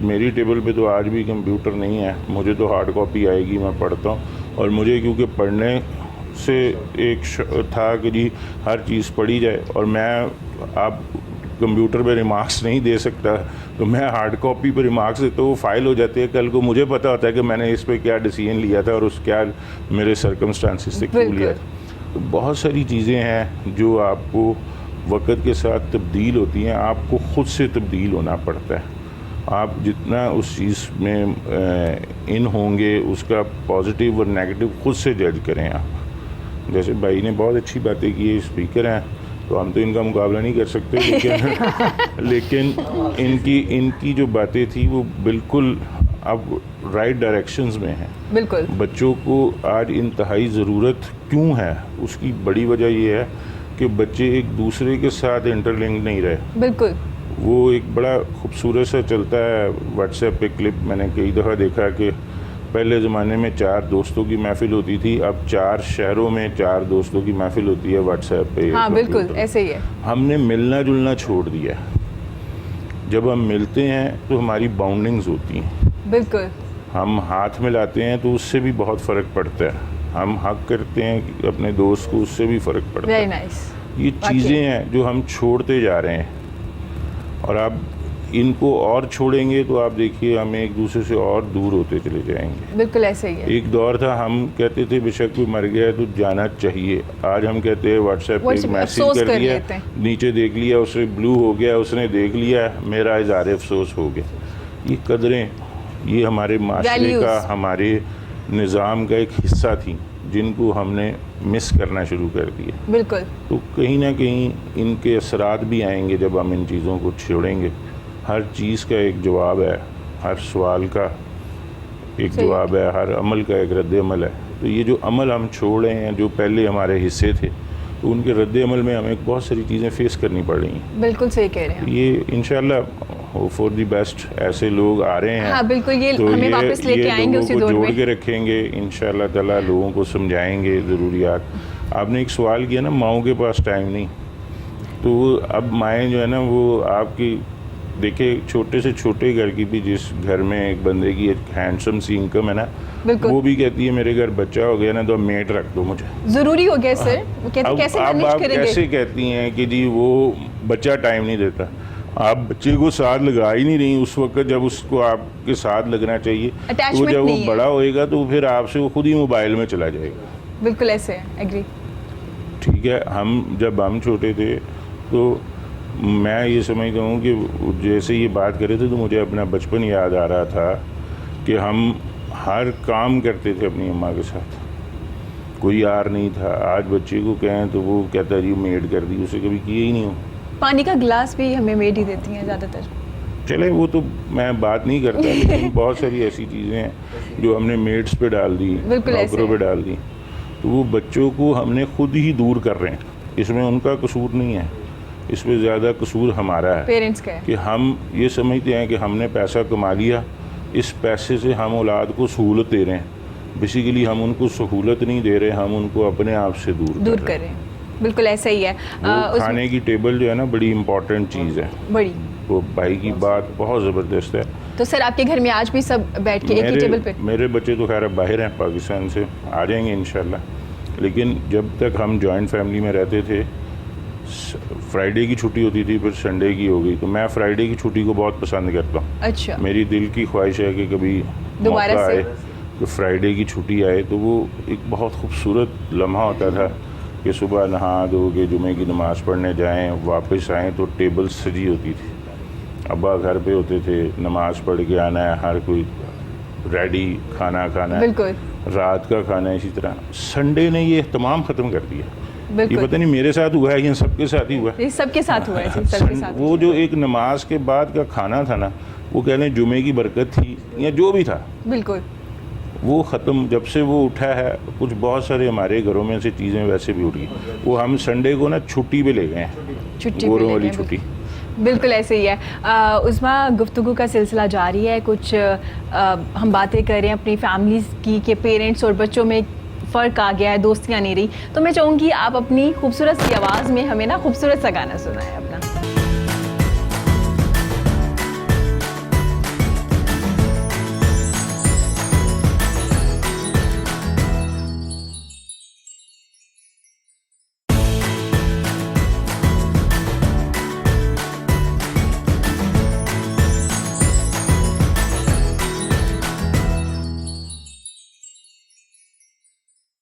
मेरी टेबल पे तो आज भी कंप्यूटर नहीं है, मुझे तो हार्ड कॉपी आएगी, मैं पढ़ता हूँ, और मुझे क्योंकि पढ़ने से एक था कि जी हर चीज़ पढ़ी जाए, और मैं आप कंप्यूटर पे रिमार्क्स नहीं दे सकता, तो मैं हार्ड कॉपी पे रिमार्क्स देता हूँ, वो फाइल हो जाती है, कल को मुझे पता होता है कि मैंने इस पे क्या डिसीजन लिया था और उस क्या मेरे सर्कमस्टांसिस से क्यों लिया था। तो बहुत सारी चीज़ें हैं जो आपको वक्त के साथ तब्दील होती हैं, आपको ख़ुद से तब्दील होना पड़ता है। आप जितना उस चीज़ में इन होंगे, उसका पॉजिटिव और नेगेटिव ख़ुद से जज करें आप। जैसे भाई ने बहुत अच्छी बातें की, स्पीकर हैं तो हम तो इनका मुकाबला नहीं कर सकते, लेकिन इनकी जो बातें थी वो बिल्कुल अब राइट डायरेक्शंस में हैं। बिल्कुल। बच्चों को आज इंतहाई ज़रूरत क्यों है, उसकी बड़ी वजह ये है कि बच्चे एक दूसरे के साथ इंटरलिंक नहीं रहे। बिल्कुल। वो एक बड़ा खूबसूरत सा चलता है व्हाट्सएप पे क्लिप, मैंने कई दफ़ा देखा कि पहले ज़माने में 4 दोस्तों की महफ़िल होती थी, अब 4 शहरों में 4 दोस्तों की महफ़िल होती है व्हाट्सएप पे। हाँ बिल्कुल ऐसे ही है। हमने मिलना जुलना छोड़ दिया। जब हम मिलते हैं तो हमारी बाउंडिंग्स होती हैं, बिल्कुल। हम हाथ मिलाते हैं तो उससे भी बहुत फ़र्क पड़ता है, हम हक करते हैं अपने दोस्त को, उससे भी फ़र्क पड़ता है। Very nice. ये चीज़ें हैं जो हम छोड़ते जा रहे हैं, और आप इनको और छोड़ेंगे तो आप देखिए हम एक दूसरे से और दूर होते चले जाएंगे। बिल्कुल ऐसे ही है। एक दौर था हम कहते थे बेशक कोई मर गया है तो जाना चाहिए, आज हम कहते हैं व्हाट्सएप पे एक मैसेज कर दिया, नीचे देख लिया, उससे ब्लू हो गया, उसने देख लिया, मेरा इज़हार अफसोस हो गया। ये कदरें, ये हमारे माशरे का, हमारे निज़ाम का एक हिस्सा थी जिनको हमने मिस करना शुरू कर दिया। बिल्कुल। तो कहीं ना कहीं इनके असरात भी आएंगे जब हम इन चीज़ों को छोड़ेंगे। हर चीज़ का एक जवाब है, हर सवाल का एक जवाब है, हर अमल का एक रद्द अमल है। तो ये जो अमल हम छोड़ रहे हैं, जो पहले हमारे हिस्से थे, तो उनके रद्द अमल में हमें बहुत सारी चीज़ें फेस करनी पड़ रही हैं। बिल्कुल सही कह रहे हैं। ये इंशाल्लाह फॉर द बेस्ट ऐसे लोग आ रहे हैं। हाँ बिल्कुल, ये तो हमें वापस लेके आएंगे उसी दौर में, जोड़ के रखेंगे इंशाल्लाह ताला, लोगों को समझाएंगे ज़रूरियात। आपने एक सवाल किया ना, माओं के पास टाइम नहीं, तो अब माएँ जो है ना वो आपकी देखिए, छोटे से छोटे घर की भी, जिस घर में एक बंदे की एक हैंडसम सी इनकम है ना, वो भी कहती है मेरे घर बच्चा हो गया ना तो मेड रख दो मुझे, ज़रूरी हो गया सर। वो कहते कैसे मैनेज करेंगे? कैसे कहती हैं कि जी वो बच्चा टाइम नहीं देता। आप बच्चे को साथ लगा ही नहीं रही उस वक्त जब उसको आपके साथ लगना चाहिए, तो जब वो बड़ा होएगा तो फिर आपसे वो खुद ही मोबाइल में चला जाएगा। बिल्कुल ऐसे है, एग्री। ठीक है, जब हम छोटे थे तो मैं ये समझता हूँ कि जैसे ये बात कर रहे थे तो मुझे अपना बचपन याद आ रहा था कि हम हर काम करते थे अपनी अम्मा के साथ, कोई यार नहीं था। आज बच्चे को कहें तो वो कहता है जी मेड कर दी, उसे कभी किए ही नहीं हो। पानी का गिलास भी हमें मेड ही देती हैं ज़्यादातर। चले वो तो मैं बात नहीं करता, लेकिन बहुत सारी ऐसी चीज़ें हैं जो हमने मेड्स पे डाल दी, बिल्कुल ऐसे नौकरों पे डाल दी, तो वो बच्चों को हमने खुद ही दूर कर रहे हैं। इसमें उनका कसूर नहीं है, इसमें ज़्यादा कसूर हमारा है, पेरेंट्स का है। कि हम ये समझते हैं कि हमने पैसा कमा लिया, इस पैसे से हम औलाद को सहूलत दे रहे हैं। बेसिकली हम उनको सहूलत नहीं दे रहे, हम उनको अपने आप से दूर कर रहे हैं। बिल्कुल ऐसा ही है। वो खाने की टेबल जो है ना बड़ी इम्पोर्टेंट चीज़ है। बड़ी वो भाई की बात बहुत ज़बरदस्त है। तो सर आपके घर में आज भी सब बैठ के एक ही टेबल पे? मेरे बच्चे तो खैर अब बाहर हैं, पाकिस्तान से आ जाएंगे इंशाल्लाह, लेकिन जब तक हम जॉइंट फैमिली में रहते थे, फ्राइडे की छुट्टी होती थी, फिर संडे की हो गई, तो मैं फ्राइडे की छुट्टी को बहुत पसंद करता हूँ। अच्छा। मेरी दिल की ख्वाहिश है कि कभी दोबारा मौका से आए तो फ्राइडे की छुट्टी आए, तो वो एक बहुत खूबसूरत लम्हा होता था कि सुबह नहा धो के जुमे की नमाज़ पढ़ने जाएं, वापस आएँ तो टेबल सजी होती थी। अब्बा घर पे होते थे, नमाज़ पढ़ के आना है, हर कोई रेडी, खाना खाना है, बिल्कुल रात का खाना है। इसी तरह संडे ने ये एहतमाम ख़त्म कर दिया। ये बिल्कुल। पता नहीं मेरे साथ हुआ है या सबके साथ ही हुआ है। ये सबके साथ हुआ है जी, सबके साथ। वो जो एक नमाज के बाद का खाना था ना, वो कह लें जुमे की बरकत थी या जो भी था, बिल्कुल वो ख़त्म। जब से वो उठा है, कुछ बहुत सारे हमारे घरों में से चीज़ें वैसे भी उठ गई। वो हम संडे को ना छुट्टी पे ले गए हैं, छुट्टी गोरों पे ले वाली गए, छुट्टी। बिल्कुल ऐसे ही है। उस्मा, गुफ्तगू का सिलसिला जारी है। कुछ हम बातें कर रहे हैं अपनी फैमिलीज़ की कि पेरेंट्स और बच्चों में फ़र्क आ गया है, दोस्तियाँ नहीं रही। तो मैं चाहूँगी आप अपनी खूबसूरत सी आवाज़ में हमें ना खूबसूरत सा गाना सुनाएं अपना।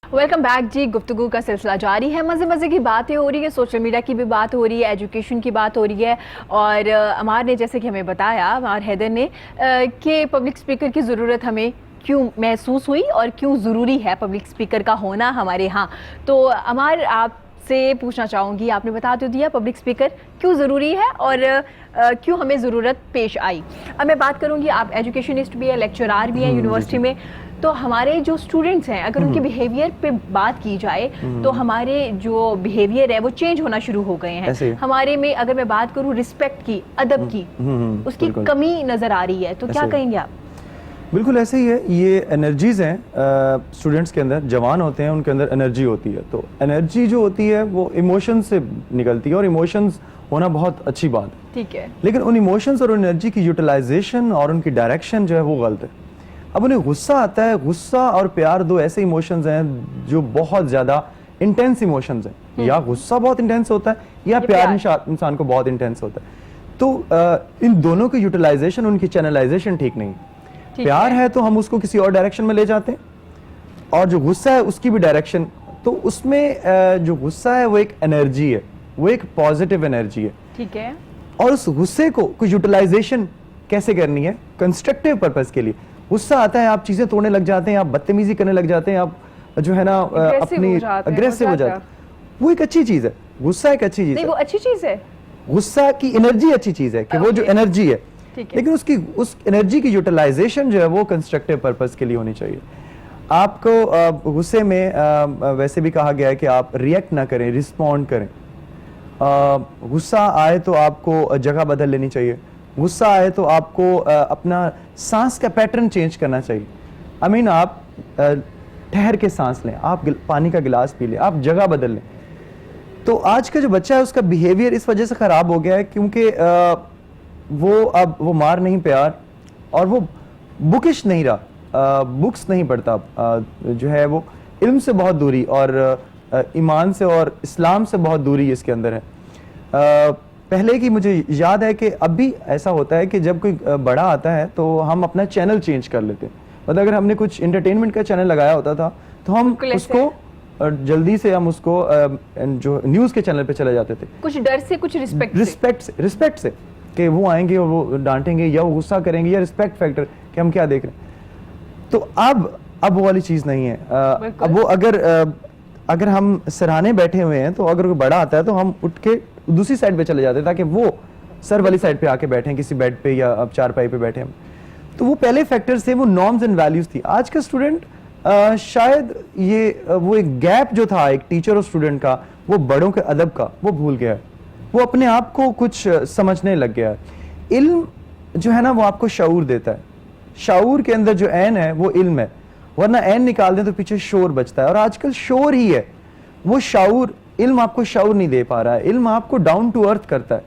वेलकम बैक जी। गुफ्तगू का सिलसिला जारी है, मज़े मज़े की बातें हो रही है, सोशल मीडिया की भी बात हो रही है, एजुकेशन की बात हो रही है। और अमार ने जैसे कि हमें बताया, अमार हैदर ने, कि पब्लिक स्पीकर की ज़रूरत हमें क्यों महसूस हुई और क्यों ज़रूरी है पब्लिक स्पीकर का होना हमारे यहाँ। तो अमार, आपसे पूछना चाहूँगी, आपने बता तो दिया पब्लिक स्पीकर क्यों ज़रूरी है और क्यों हमें ज़रूरत पेश आई। अब मैं बात करूँगी, आप एजुकेशनिस्ट भी है, लेक्चरार भी हैं यूनिवर्सिटी में, तो हमारे जो स्टूडेंट्स हैं, अगर उनके बिहेवियर पे बात की जाए तो हमारे जो बिहेवियर है वो चेंज होना शुरू हो गए हैं। हमारे में अगर मैं बात करूँ रिस्पेक्ट की, अदब की, उसकी कमी नज़र आ रही है। तो क्या कहेंगे आप? बिल्कुल ऐसे ही है। ये एनर्जीज हैं स्टूडेंट्स के अंदर, जवान होते हैं, उनके अंदर एनर्जी होती है। तो एनर्जी जो होती है वो इमोशंस से निकलती है, और इमोशंस होना बहुत अच्छी बात है, ठीक है, लेकिन उन इमोशंस और एनर्जी की यूटिलाइजेशन और उनकी डायरेक्शन जो है वो गलत है। अब उन्हें गुस्सा आता है, गुस्सा और प्यार दो ऐसे इमोशंस हैं जो बहुत ज़्यादा इंटेंस इमोशंस हैं। या गुस्सा बहुत इंटेंस होता है या प्यार इंसान को बहुत इंटेंस होता है। तो इन दोनों की यूटिलाइजेशन, उनकी चैनलाइजेशन ठीक नहीं है। प्यार है तो हम उसको किसी और डायरेक्शन में ले जाते हैं, और जो गुस्सा है उसकी भी डायरेक्शन। तो उसमें जो गुस्सा है वो एक एनर्जी है, वो एक पॉजिटिव एनर्जी है, ठीक है, और उस गुस्से को यूटिलाइजेशन कैसे करनी है कंस्ट्रक्टिव पर्पस के लिए। गुस्सा आता है, आप चीजें तोड़ने लग जाते हैं, आप बदतमीजी करने लग जाते हैं, आप जो है ना अपनी अग्रेसिव हो जाते हैं। वो एक अच्छी चीज है, गुस्सा एक अच्छी चीज है, वो अच्छी चीज है। गुस्सा की एनर्जी अच्छी चीज है कि वो जो एनर्जी है, लेकिन उसकी उस एनर्जी की यूटिलाइजेशन जो है वो कंस्ट्रक्टिव पर्पस के लिए होनी चाहिए। आपको गुस्से में वैसे भी कहा गया है कि आप रिएक्ट ना करें, रिस्पॉन्ड करें। गुस्सा आए तो आपको जगह बदल लेनी चाहिए। गुस्सा आए तो आपको अपना सांस का पैटर्न चेंज करना चाहिए। आई मीन आप ठहर के सांस लें, आप पानी का गिलास पी लें, आप जगह बदल लें। तो आज का जो बच्चा है उसका बिहेवियर इस वजह से ख़राब हो गया है क्योंकि वो मार नहीं प्यार, और वो बुकिश नहीं रहा, बुक्स नहीं पढ़ता, जो है वो इल्म से बहुत दूरी और ईमान से और इस्लाम से बहुत दूरी इसके अंदर है। पहले की मुझे याद है कि अब भी ऐसा होता है कि जब कोई बड़ा आता है तो हम अपना चैनल चेंज कर लेते हैं। मतलब अगर हमने कुछ एंटरटेनमेंट का चैनल लगाया होता था तो हम उसको और जल्दी से हम उसको जो न्यूज़ के चैनल पे चले जाते थे, कुछ डर से, कुछ रिस्पेक्ट से कि वो आएंगे और वो डांटेंगे या वो गुस्सा करेंगे, या रिस्पेक्ट फैक्टर कि हम क्या देख रहे हैं। तो अब वो वाली चीज़ नहीं है। अब वो अगर हम सराहने बैठे हुए हैं तो अगर कोई बड़ा आता है तो हम उठ के दूसरी साइड पे चले जाते हैं ताकि वो सर वाली साइड पे आके बैठे, किसी बेड पे या अब चारपाई पे बैठे हम। तो वो पहले फैक्टर्स थे, वो नॉर्म्स एंड वैल्यूज थी। आज का स्टूडेंट शायद ये वो एक गैप जो था एक टीचर और स्टूडेंट का, वो बड़ों के अदब का, वो भूल गया है। वो अपने आप को कुछ समझने लग गया है। इल्म जो है ना वो आपको शऊर देता है। शऊर के अंदर जो ऐन है वो इल्म है, वरना ऐन निकाल दें तो पीछे शोर बचता है, और आजकल शोर ही है। वो शऊर, इल्म आपको शऊर नहीं दे पा रहा है। इल्म आपको डाउन टू अर्थ करता है,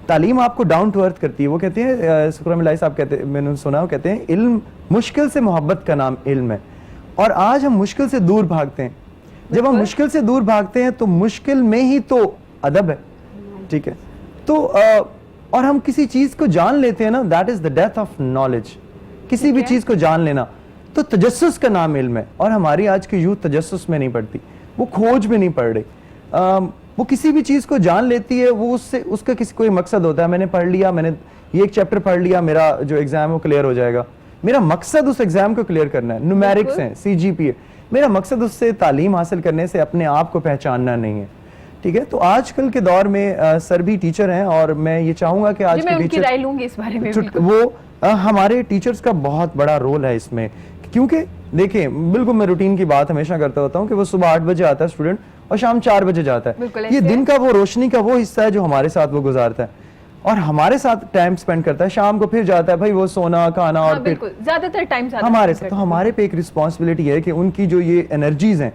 तालीम आपको डाउन टू अर्थ करती है। वो कहते हैं, सुकराम इलाही साहब कहते हैं, मैंने सुना, वो कहते हैं इल्म मुश्किल से मोहब्बत का नाम इल्म है। और आज हम मुश्किल से दूर भागते हैं। जब हम मुश्किल से दूर भागते हैं तो मुश्किल में ही तो अदब है, ठीक है। तो और हम किसी चीज को जान लेते हैं ना, that is the death of knowledge. किसी भी चीज को जान लेना, तो तजस्सुस का नाम इल्म है। और हमारी आज की यूथ तजस्सुस में नहीं पढ़ती, वो खोज में नहीं पढ़ रही। वो किसी भी चीज को जान लेती है, वो उससे उसका किसी कोई मकसद होता है। मैंने पढ़ लिया, मैंने ये एक चैप्टर पढ़ लिया, मेरा जो एग्जाम है वो क्लियर हो जाएगा। मेरा मकसद उस एग्जाम को क्लियर करना है। न्यूमेरिक्स हैं, सीजीपीए, मेरा मकसद उससे तालीम हासिल करने से अपने आप को पहचानना नहीं है, ठीक है। तो आजकल के दौर में सर भी टीचर हैं, और मैं ये चाहूंगा कि आज के टीचर, राय लूंगी इस बारे में, वो हमारे टीचर्स का बहुत बड़ा रोल है इसमें। क्योंकि देखिए, बिल्कुल मैं रूटीन की बात हमेशा करता होता हूँ कि वो सुबह 8 बजे आता है स्टूडेंट और शाम 4 बजे जाता है। ये दिन का वो रोशनी का वो हिस्सा है जो हमारे साथ वो गुजारता है और हमारे साथ टाइम स्पेंड करता है। शाम को फिर जाता है, भाई वो सोना खाना, और फिर ज्यादातर टाइम हमारे साथ। तो हमारे पे एक रिस्पॉन्सिबिलिटी है कि उनकी जो ये एनर्जीज हैं,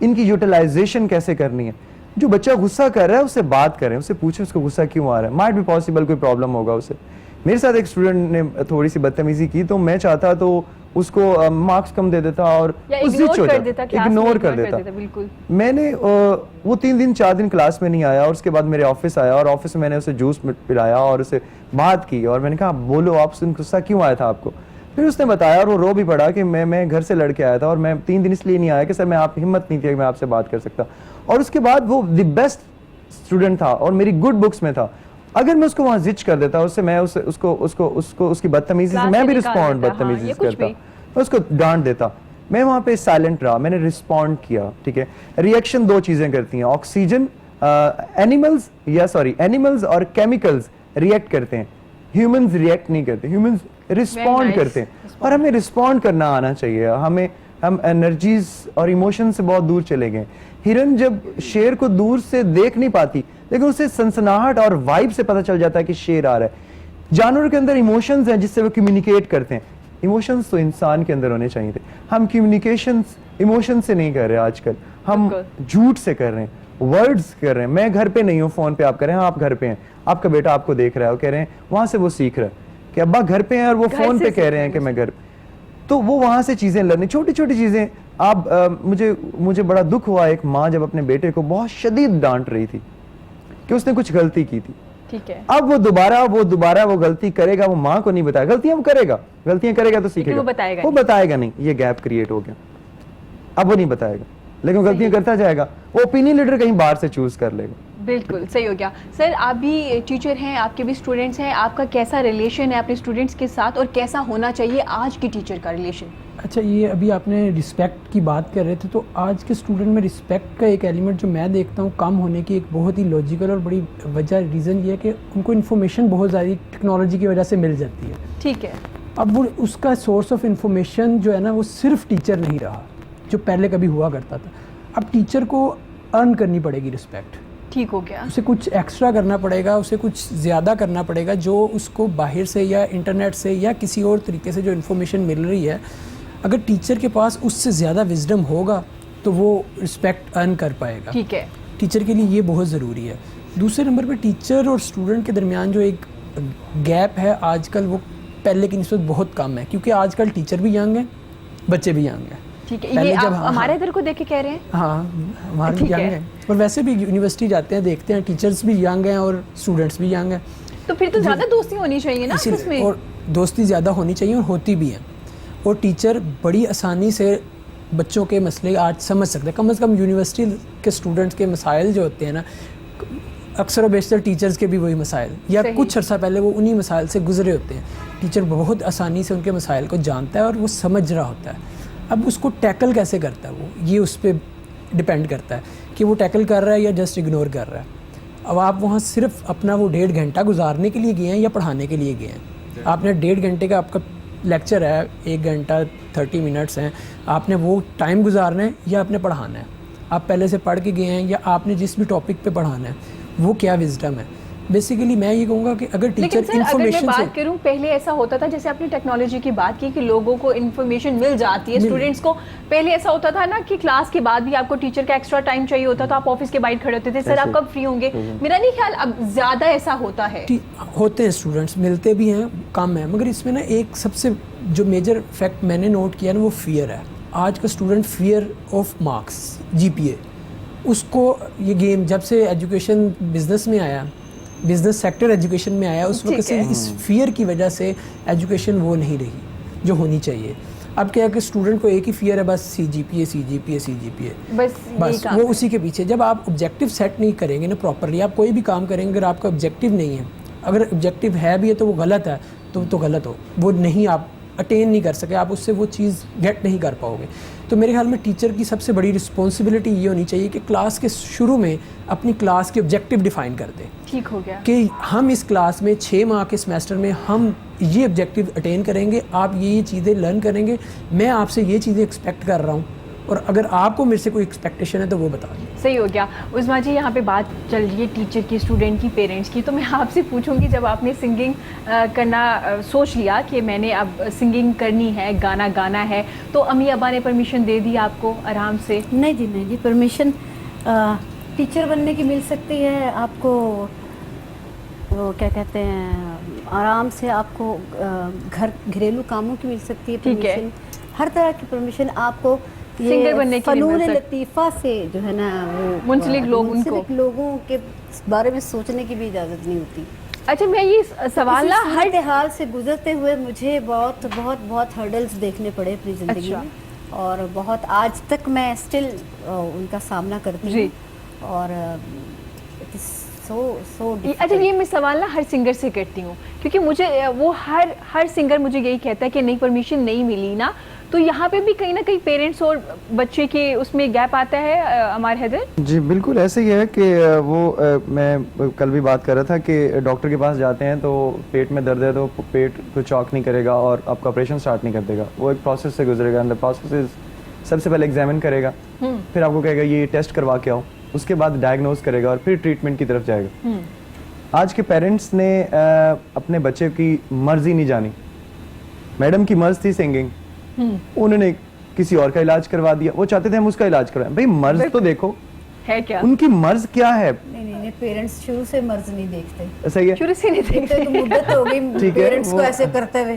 इनकी यूटिलाइजेशन कैसे करनी है। जो बच्चा गुस्सा कर रहा है उससे बात करें, उससे पूछे उसको गुस्सा क्यों आ रहा है। माइट बी पॉसिबल कोई प्रॉब्लम होगा उसे। मेरे साथ एक स्टूडेंट ने थोड़ी सी बदतमीजी की, तो मैं चाहता तो उसको मार्क्स कम दे देता और इग्नोर कर देता। मैंने वो 3 दिन 4 दिन क्लास में नहीं आया, और उसके बाद मेरे ऑफिस आया, और ऑफिस में मैंने उसे जूस पिलाया और उसे बात की, और मैंने कहा बोलो आपसे गुस्सा क्यों आया था आपको। फिर उसने बताया, और वो रो भी पड़ा कि मैं घर से लड़के आया था और मैं 3 दिन इसलिए नहीं आया कि सर मैं आप हिम्मत नहीं थी कि मैं आपसे बात कर सकता। और उसके बाद वो द बेस्ट स्टूडेंट था और मेरी गुड बुक्स में था। अगर मैं उसको वहां जिच कर देता, उससे मैं उसको उसकी बदतमीजी से मैं भी रिस्पॉन्ड बदतमीजी से करता, मैं उसको डांट देता। मैं वहां पे साइलेंट रहा, मैंने रिस्पॉन्ड किया, ठीक है। रिएक्शन 2 चीजें करती हैं, ऑक्सीजन, एनिमल्स और केमिकल्स रिएक्ट करते हैं, ह्यूमंस रिएक्ट नहीं करते, ह्यूमंस रिस्पॉन्ड करते हैं। और हमें रिस्पॉन्ड करना आना चाहिए। हम एनर्जीज और इमोशन से बहुत दूर चले गए। हिरन जब शेर को दूर से देख नहीं पाती, लेकिन उसे सनसनाहट और वाइब से पता चल जाता है कि शेर आ रहा है। जानवर के अंदर इमोशंस हैं जिससे वो कम्युनिकेट करते हैं। इमोशंस तो इंसान के अंदर होने चाहिए थे। हम कम्युनिकेशंस इमोशन से नहीं कर रहे आजकल, हम झूठ से कर रहे हैं, वर्ड्स कर रहे हैं। मैं घर पे नहीं हूँ, फोन पे आप कर रहे हैं, आप घर पे हैं, आपका बेटा आपको देख रहा है, वो कह रहे हैं, वहां से वो सीख रहा है कि अब्बा घर पे हैं, और वो फोन पे कह रहे हैं कि मैं घर। तो वो वहां से चीजें लर्निंग, छोटी छोटी चीजें। आप मुझे बड़ा दुख हुआ, एक माँ जब अपने बेटे को बहुत शदीद डांट रही थी कि उसने कुछ गलती की थी, ठीक है। अब वो दोबारा वो गलती करेगा, वो माँ को नहीं बताएगा। गलतियां करेगा तो सीखेगा, वो बताएगा नहीं। ये गैप क्रिएट हो गया, अब वो नहीं बताएगा, लेकिन गलतियां करता जाएगा। वो ओपिनियन लीडर कहीं बाहर से चूज कर लेगा। बिल्कुल सही हो गया। सर, आप भी टीचर हैं, आपके भी स्टूडेंट्स हैं, आपका कैसा रिलेशन है अपने स्टूडेंट्स के साथ, और कैसा होना चाहिए आज की टीचर का रिलेशन? अच्छा, ये अभी आपने रिस्पेक्ट की बात कर रहे थे, तो आज के स्टूडेंट में रिस्पेक्ट का एक एलिमेंट जो मैं देखता हूँ कम होने की एक बहुत ही लॉजिकल और बड़ी वजह, रीज़न ये है कि उनको इन्फॉर्मेशन बहुत ज़्यादा टेक्नोलॉजी की वजह से मिल जाती है, ठीक है। अब वो उसका सोर्स ऑफ इन्फॉर्मेशन जो है ना, वो सिर्फ टीचर नहीं रहा जो पहले कभी हुआ करता था। अब टीचर को अर्न करनी पड़ेगी रिस्पेक्ट, ठीक हो गया। उसे कुछ एक्स्ट्रा करना पड़ेगा, उसे कुछ ज़्यादा करना पड़ेगा, जो उसको बाहर से या इंटरनेट से या किसी और तरीके से जो इन्फॉर्मेशन मिल रही है, अगर टीचर के पास उससे ज़्यादा विजडम होगा तो वो रिस्पेक्ट अर्न कर पाएगा, ठीक है। टीचर के लिए ये बहुत ज़रूरी है। दूसरे नंबर पे टीचर और स्टूडेंट के दरमियान जो एक गैप है आजकल, वो पहले की निस्बत बहुत कम है, क्योंकि आजकल टीचर भी यंग हैं, बच्चे भी यंग हैं। ठीक है, ये आप हमारे इधर को देख के कह रहे हैं? हाँ, हमारे यंग हैं, और वैसे भी यूनिवर्सिटी जाते हैं, देखते हैं टीचर्स भी यंग हैं और स्टूडेंट्स भी यंग हैं। तो फिर तो ज़्यादा दोस्ती होनी चाहिए ना इसमें? और दोस्ती ज़्यादा होनी चाहिए, और होती भी है। और टीचर बड़ी आसानी से बच्चों के मसले आज समझ सकते हैं। कम से कम यूनिवर्सिटी के स्टूडेंट्स के मसाइल जो होते हैं ना, अक्सर और बेशतर टीचर्स के भी वही मसाइल, या सही। कुछ अर्सा पहले वो उन्हीं मसाइल से गुजरे होते हैं। टीचर बहुत आसानी से उनके मसाइल को जानता है और वो समझ रहा होता है। अब उसको टैकल कैसे करता है वो, ये उस पर डिपेंड करता है कि वो टैकल कर रहा है या जस्ट इग्नोर कर रहा है। अब आप वहाँ सिर्फ अपना वो 1.5 घंटा गुजारने के लिए गए हैं या पढ़ाने के लिए गए हैं। आपने 1.5 घंटे का आपका लेक्चर है, 1 घंटा 30 मिनट्स हैं, आपने वो टाइम गुजारना है या आपने पढ़ाना है। आप पहले से पढ़ के गए हैं या आपने जिस भी टॉपिक पे पढ़ाना है, वो क्या विजडम है। बेसिकली मैं ये कहूँगा कि अगर लेकिन टीचर सर, अगर मैं इन्फॉर्मेशन बात से, करूं, पहले ऐसा होता था, जैसे आपने टेक्नोलॉजी की बात की कि लोगों को इन्फॉर्मेशन मिल जाती है, स्टूडेंट्स को। पहले ऐसा होता था ना कि क्लास के बाद भी आपको टीचर का एक्स्ट्रा टाइम चाहिए होता था, आप ऑफिस के बाहर खड़े होते थे, सर आप कब फ्री होंगे। मेरा नहीं ख्याल अब ज़्यादा ऐसा होता है। होते हैं स्टूडेंट्स, मिलते भी हैं, कम है, मगर इसमें ना एक सबसे जो मेजर फैक्ट मैंने नोट किया ना, वो फियर है। आज का student fear of marks, GPA, उसको ये गेम जब से एजुकेशन बिजनेस में आया, बिजनेस सेक्टर एजुकेशन में आया, उस वक्त से इस फियर की वजह से एजुकेशन वो नहीं रही जो होनी चाहिए। अब क्या है कि स्टूडेंट को एक ही फियर है, बस CGPA बस वो उसी के पीछे। जब आप ऑब्जेक्टिव सेट नहीं करेंगे ना प्रॉपरली, आप कोई भी काम करेंगे, अगर आपका ऑब्जेक्टिव नहीं है, अगर ऑब्जेक्टिव है भी है तो वो गलत है, तो गलत हो, वो नहीं आप अटेन नहीं कर सके, आप उससे वो चीज़ गेट नहीं कर पाओगे। तो मेरे ख्याल में टीचर की सबसे बड़ी रिस्पॉन्सिबिलिटी ये होनी चाहिए कि क्लास के शुरू में अपनी क्लास के ऑब्जेक्टिव डिफाइन कर दें। ठीक हो गया कि हम इस क्लास में 6 माह के सेमेस्टर में हम ये ऑब्जेक्टिव अटेन करेंगे, आप ये चीज़ें लर्न करेंगे, मैं आपसे ये चीज़ें एक्सपेक्ट कर रहा हूँ, और अगर आपको मेरे से कोई एक्सपेक्टेशन है तो वो बता दीजिए। सही हो गया। उस्मा जी, यहाँ पे बात चल रही है टीचर की, स्टूडेंट की, पेरेंट्स की, तो मैं आपसे पूछूंगी, जब आपने सिंगिंग करना सोच लिया कि मैंने अब सिंगिंग करनी है, गाना गाना है, तो अम्मी अब्बा ने परमिशन दे दी आपको आराम से? नहीं जी, परमिशन टीचर बनने की मिल सकती है आपको, वो क्या कहते हैं, आराम से आपको घरेलू कामों की मिल सकती है परमिशन, हर तरह की परमिशन आपको। सिंगर बनने के लिए फनून लतीफ़ा से जो है ना, वो मुंसलिक लोगों के बारे में सोचने की भी इजाज़त नहीं होती। अच्छा, मैं ये सवाल ना हर हाल से गुजरते हुए मुझे बहुत हर्डल्स देखने पड़े अपनी ज़िंदगी में, और बहुत आज तक मैं स्टिल उनका सामना करती हूँ, और अच्छा, ये मैं सवाल ना हर सिंगर से करती हूँ, क्योंकि मुझे वो हर सिंगर मुझे यही कहता है कि नहीं, परमिशन नहीं मिली ना, तो यहाँ पे भी कहीं ना कहीं पेरेंट्स और बच्चे के उसमें गैप आता है। अमर हैदर जी बिल्कुल ऐसे ही है कि मैं कल भी बात कर रहा था कि डॉक्टर के पास जाते हैं तो पेट में दर्द है तो पेट को चॉक नहीं करेगा और आपका ऑपरेशन स्टार्ट नहीं कर देगा, वो एक प्रोसेस से गुजरेगा। अंदर प्रोसेस सबसे पहले एग्जामिन करेगा, फिर आपको कहेगा ये टेस्ट करवा के आओ, उसके बाद डायग्नोज करेगा और फिर ट्रीटमेंट की तरफ जाएगा। आज के पेरेंट्स ने अपने बच्चे की मर्जी नहीं जानी। मैडम की मर्ज थी सिंगिंग, उन्होंने किसी और का इलाज करवा दिया, वो चाहते थे हम उसका इलाज करवाएं। भाई मर्ज तो देखो है क्या, उनकी मर्ज क्या है। नहीं, पेरेंट्स शुरू से मर्ज नहीं देखते, सही है, शुरू से नहीं देखते। तो मुद्दत हो गई पेरेंट्स को ऐसे करते हुए।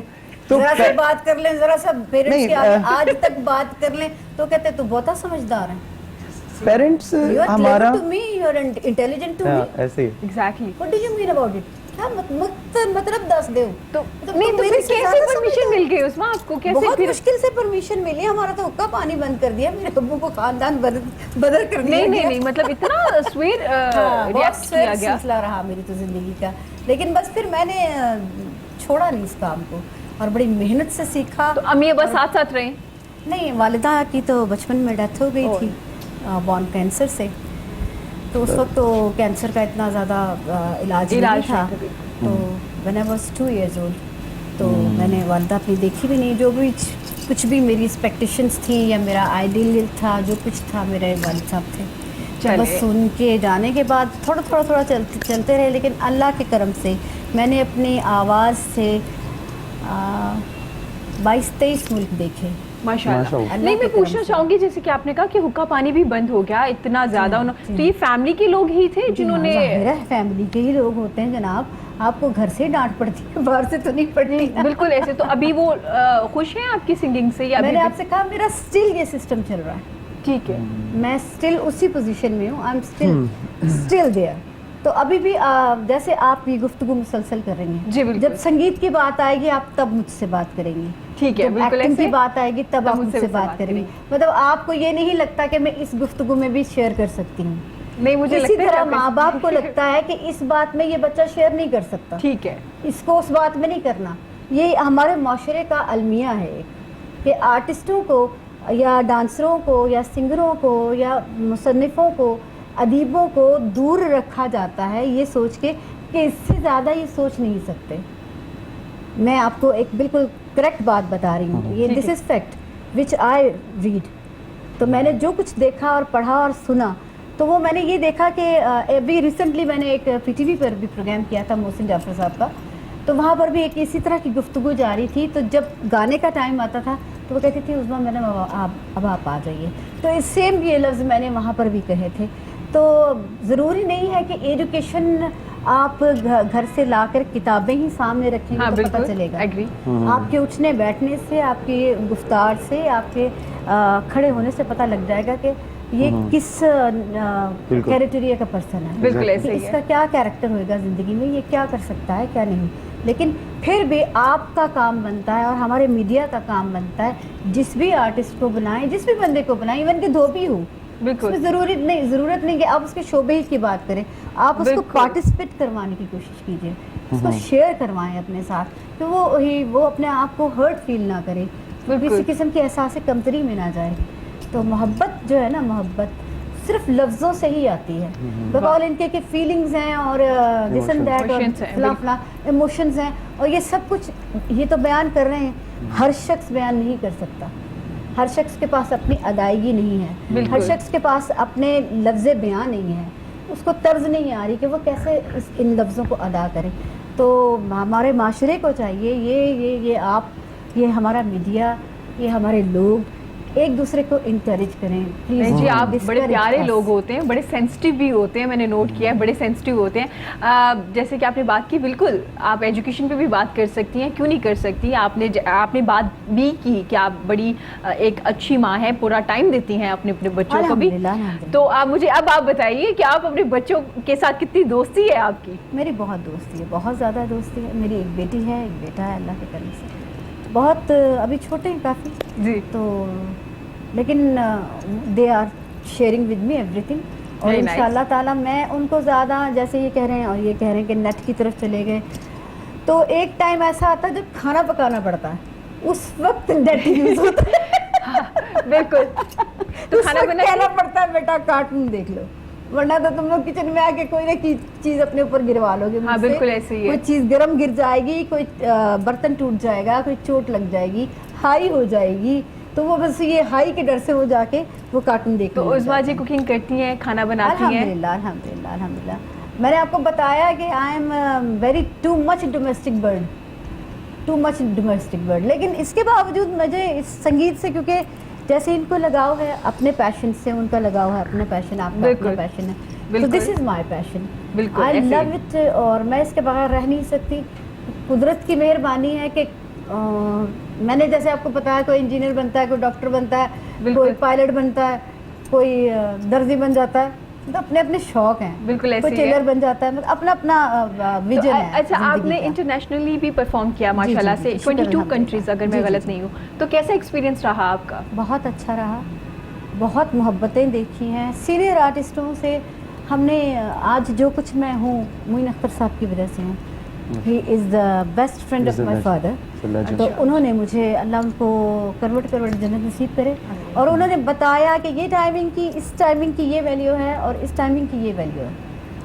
तो जरा सा बात कर लें, जरा सा पेरेंट्स की आज तक बात कर लें तो कहते तू बहुत समझदार है। पेरेंट्स हमारा to me, you are intelligent to me, ऐसे ही exactly. What do you mean about it? क्या मतलब दस दे तो नहीं, तो फिर कैसे परमिशन मिल गई उसमें आपको? कैसे? बहुत फिर मुश्किल से परमिशन मिली। हमारा तो हुक्का पानी बंद कर दिया, मेरे अब्बू को खानदान बदल कर दिया। नहीं, मतलब इतना स्वीट रिएक्ट किया गया। सिलसिला रहा मेरी तो जिंदगी का, लेकिन बस फिर मैंने छोड़ा नहीं इस काम को और बड़ी मेहनत से सीखा। तो अम्मी अब्बा साथ साथ रहे? नहीं, वालिदा की तो बचपन में डेथ हो गई थी बॉर्न कैंसर से, तो उस वक्त तो कैंसर का इतना ज़्यादा इलाज नहीं था। तो when I was 2 years old, तो मैंने वालिदा अपनी देखी भी नहीं। जो भी कुछ भी मेरी एक्सपेक्टेशंस थी या मेरा आइडियल था, जो कुछ था, मेरे वालिद साहब थे। तो बस सुन के जाने के बाद थोड़ा चलते रहे, लेकिन अल्लाह के करम से मैंने अपनी आवाज़ से 22-23 मुल्क देखे, माशाल्लाह। नहीं, मैं पूछना चाहूंगी, जैसे कि आपने कहा कि हुक्का पानी भी बंद हो गया इतना ज्यादा, तो ये फैमिली के लोग ही थे जिन्होंने? फैमिली के ही लोग होते हैं जनाब, आपको घर से डांट पड़ती है, बाहर से तो नहीं पड़ती। बिल्कुल ऐसे। तो अभी वो खुश हैं आपकी सिंगिंग से? या मैंने आपसे कहा मेरा स्टिल ये सिस्टम चल रहा है। ठीक है, मैं स्टिल उसी पोजीशन में हूँ, आई एम स्टिल देयर। तो अभी भी जैसे आप ये गुफ्तगू मुसलसल कर रही हैं, जी, बिल्कुल। जब संगीत की बात आएगी आप तब मुझसे बात करेंगी, ठीक है, जब बिल्कुल एक्टिंग ऐसे की बात आएगी तब आप मुझसे बात करेंगी। मतलब आपको ये नहीं लगता कि मैं इस गुफ्तगू में भी शेयर कर सकती हूँ? नहीं, मुझे इसी लगता है तरह कि माँ आप- बाप को लगता है कि इस बात में ये बच्चा शेयर नहीं कर सकता, ठीक है, इसको उस बात में नहीं करना। ये हमारे माशरे का अलमिया है एक, कि आर्टिस्टों को या डांसरों को या सिंगरों को या मुसन्निफ़ों को, अदीबों को दूर रखा जाता है ये सोच के कि इससे ज़्यादा ये सोच नहीं सकते। मैं आपको एक बिल्कुल करेक्ट बात बता रही हूँ, ये ठीक दिस है। Is fact which I read. तो मैंने जो कुछ देखा और पढ़ा और सुना, तो वो मैंने ये देखा कि अभी रिसेंटली मैंने एक पीटीवी पर भी प्रोग्राम किया था मोहसिन जाफर साहब का, तो वहाँ पर भी एक इसी तरह की गुफ्तगू जारी थी। तो जब गाने का टाइम आता था तो वो कहती थी उस्मा मैडम अब आप आ जाइए, तो इस सेम ये लफ्ज़ मैंने वहाँ पर भी कहे थे। तो ज़रूरी नहीं है कि एजुकेशन आप घर से लाकर किताबें ही सामने रखेंगे हाँ, तो पता बिल्कुल, चलेगा। एग्री। आपके उठने बैठने से, आपके गुफ्तार से, आपके खड़े होने से पता लग जाएगा कि ये किस कैरेक्टरिया का पर्सन है, बिल्कुल कि ऐसे ही इसका है। क्या कैरेक्टर होएगा ज़िंदगी में, ये क्या कर सकता है क्या नहीं। लेकिन फिर भी आपका काम बनता है और हमारे मीडिया का काम बनता है, जिस भी आर्टिस्ट को बनाएं, जिस भी बंदे को बनाएं, इवन कि धोबी हो, बिल्कुल। उसमें ज़रूरत नहीं कि आप उसके शोबे की बात करें, आप उसको बिल्कुल। पार्टिसिपेट करवाने की कोशिश कीजिए, उसको शेयर करवाएं अपने साथ, कि वो अपने आप को हर्ट फील ना करे, बिल्कुल। किसी किस्म की एहसास कमतरी में ना जाए। तो मोहब्बत जो है ना, मोहब्बत सिर्फ लफ्ज़ों से ही आती है, बकौल इनके के फीलिंग्स हैं और दिस एंड दैट और Emotions हैं, फला फला इमोशंस हैं, और ये सब कुछ ये तो बयान कर रहे हैं, हर शख्स बयान नहीं कर सकता। हर शख्स के पास अपनी अदायगी नहीं है, बिल्कुल। हर शख्स के पास अपने लफ्ज़ बयान नहीं है, उसको तर्ज नहीं आ रही कि वो कैसे इन लफ्ज़ों को अदा करे। तो हमारे माशरे को चाहिए ये आप, ये हमारा मीडिया, ये हमारे लोग एक दूसरे को इंकरेज करें प्लीज़। नहीं जी, आप बड़े Discourage प्यारे us. लोग होते हैं, बड़े सेंसिटिव भी होते हैं, मैंने नोट किया है, बड़े सेंसिटिव होते हैं। जैसे कि आपने बात की, बिल्कुल आप एजुकेशन पे भी बात कर सकती हैं, क्यों नहीं कर सकती। आपने बात भी की कि आप बड़ी एक अच्छी माँ हैं, पूरा टाइम देती हैं अपने अपने बच्चों को भी। अल्हम्दुलिल्लाह, अल्हम्दुलिल्लाह। तो आप मुझे अब आप बताइए कि आप अपने बच्चों के साथ कितनी दोस्ती है आपकी। मेरी बहुत दोस्ती है, बहुत ज़्यादा दोस्ती है। मेरी एक बेटी है, एक बेटा है, अल्लाह के करम से। बहुत अभी छोटे हैं काफ़ी, जी, तो लेकिन they are sharing with me everything. और Very nice. इंशाल्लाह ताला मैं उनको ज़्यादा, जैसे ये कह रहे हैं और ये कह रहे हैं कि नेट की तरफ चले गए, तो एक टाइम ऐसा आता है जब खाना पकाना पड़ता है, उस वक्त नेट यूज़ होता है। बिल्कुल। तो उस खाना वक्त बना कहना पड़ता है बेटा कार्टून देख लो, वरना तो तुम लोग किचन में आके कोई ना चीज़ अपने ऊपर गिरवा लोगे हाँ, मुझसे। बिल्कुल ऐसे ही है। कोई चीज़ गर्म गिर जाएगी, कोई बर्तन टूट जाएगा, कोई चोट लग जाएगी, हाई हो जाएगी, तो वो बस ये हाई के डर से वो जाके वो कार्टून देख तो उस्मा जी कुकिंग करती हैं, खाना बनाती हैं। अल्हम्दुलिल्लाह अल्हम्दुलिल्लाह अल्हम्दुलिल्लाह। मैंने आपको बताया कि I am very too much domestic bird, लेकिन इसके बावजूद मुझे इस संगीत से, क्योंकि जैसे इनको लगाव है अपने पैशन से, उनका लगाव है अपना पैशन, आपका अपना बिल्कुल। पैशन है, तो बिल्कुल। दिस इज़ माय पैशन, बिल्कुल, आई ऐसे ही। लव इट, और मैं इसके बगैर रह नहीं सकती। कुदरत की मेहरबानी है कि मैंने जैसे आपको बताया, कोई इंजीनियर बनता है, कोई डॉक्टर बनता है, बिल्कुल। कोई पायलट बनता है, कोई दर्जी बन जाता है, तो अपने अपने शौक हैं। बिल्कुल ऐसे कोई ही है। टेलर बन जाता है, मतलब अपना अपना विजन तो है। अच्छा, जिंदगी आपने का। इंटरनेशनली भी परफॉर्म किया जी, माशाल्लाह जी, से, जी, शुक्र 22 अल्हम्दुलिल्लाह। कंट्रीज अगर मैं जी, जी, गलत जी। नहीं हूँ, तो कैसा एक्सपीरियंस रहा आपका? बहुत अच्छा रहा, बहुत मोहब्बतें देखी हैं सीनियर आर्टिस्टों से। हमने आज जो कुछ मैं हूँ मोइन अख्तर साहब की वजह से हूँ। He is the best friend of my father. तो उन्होंने मुझे, अल्लाह उनको करवट जन्नत नसीब करे, और उन्होंने बताया कि ये टाइमिंग की, इस टाइमिंग की ये वैल्यू है और इस टाइमिंग की ये वैल्यू है।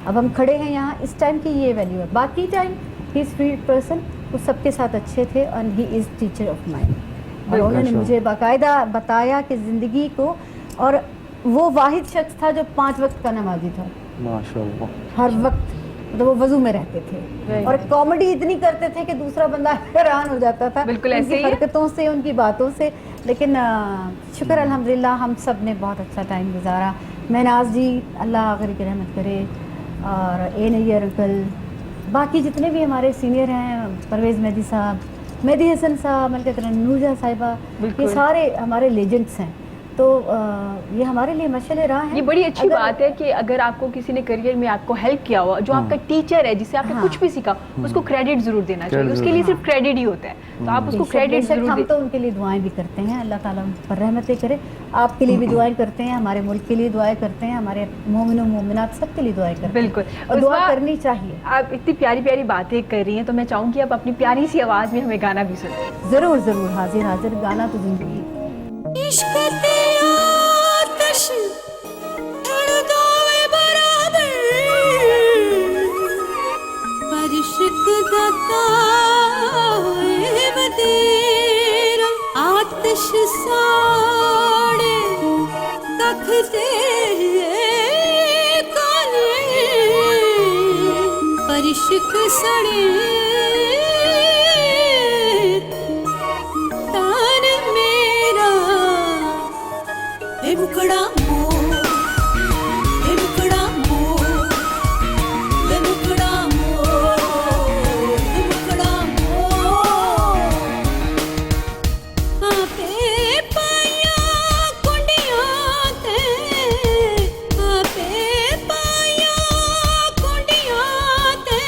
अब हम खड़े हैं यहाँ, इस टाइम की ये वैल्यू है, बाकी time he is free person, वो सबके साथ अच्छे थे, और he is teacher of mind. और उन्होंने मुझे बाकायदा बताया कि ज़िंदगी को, और वो वाहिद शख्स था जो 5 वक्त का नमाजी था, माशाल्लाह। हर वक्त, मतलब वो वजू में रहते थे, और कॉमेडी इतनी करते थे कि दूसरा बंदा हैरान हो जाता था बिल्कुल ऐसे उनकी ही है। हरकतों से, उनकी बातों से। लेकिन शुक्र अल्हम्दुलिल्लाह हम सब ने बहुत अच्छा टाइम गुजारा। महनाज जी, अल्लाह आखिर की रहमत करे, और ए नैयर अंकल, बाकी जितने भी हमारे सीनियर हैं, परवेज़ मेहदी साहब, मेहदी हसन साहब, मलका नूरजहां साहिबा, ये बिल्कुल। सारे हमारे लेजेंड्स हैं। तो ये हमारे लिए मशअल राह है। ये बड़ी अच्छी अगर- बात है कि अगर आपको किसी ने करियर में आपको हेल्प किया हुआ, जो आपका टीचर है जिससे आपने हाँ। कुछ भी सीखा, उसको क्रेडिट जरूर देना चाहिए। उसके लिए सिर्फ क्रेडिट ही होता है, तो आप उसको बेशक- क्रेडिट बेशक जरूर हम दें। तो उनके लिए दुआएं भी करते हैं, अल्लाह ताला उन पर रहमतें करे। आपके लिए भी दुआएं करते हैं, हमारे मुल्क के लिए दुआएं करते हैं, हमारे मोमिन और मोमिनात सबके लिए दुआएं करते हैं। बिल्कुल। और दुआ उसका- करनी चाहिए। आप इतनी प्यारी प्यारी बातें कर रही हैं, तो मैं चाहूँगी आप अपनी प्यारी सी आवाज़ में हमें गाना भी सुनाएं। ज़रूर ज़रूर, हाजिर हाजिर, गाना तो जिंदगी। इश्क ते आतिश अड़ दोवे बराबर, पर इश्क दा ताए वतेरा, आतिश साड़े कख ते काले, पर इश्क सड़े तान मेरा। ए मुकड़ा मोर, ए मुकड़ा मोर, ए मुकड़ा मोर, ए मुकड़ा मोर। आपे पाया कुंडियां ते, आपे पाया कुंडियां ते,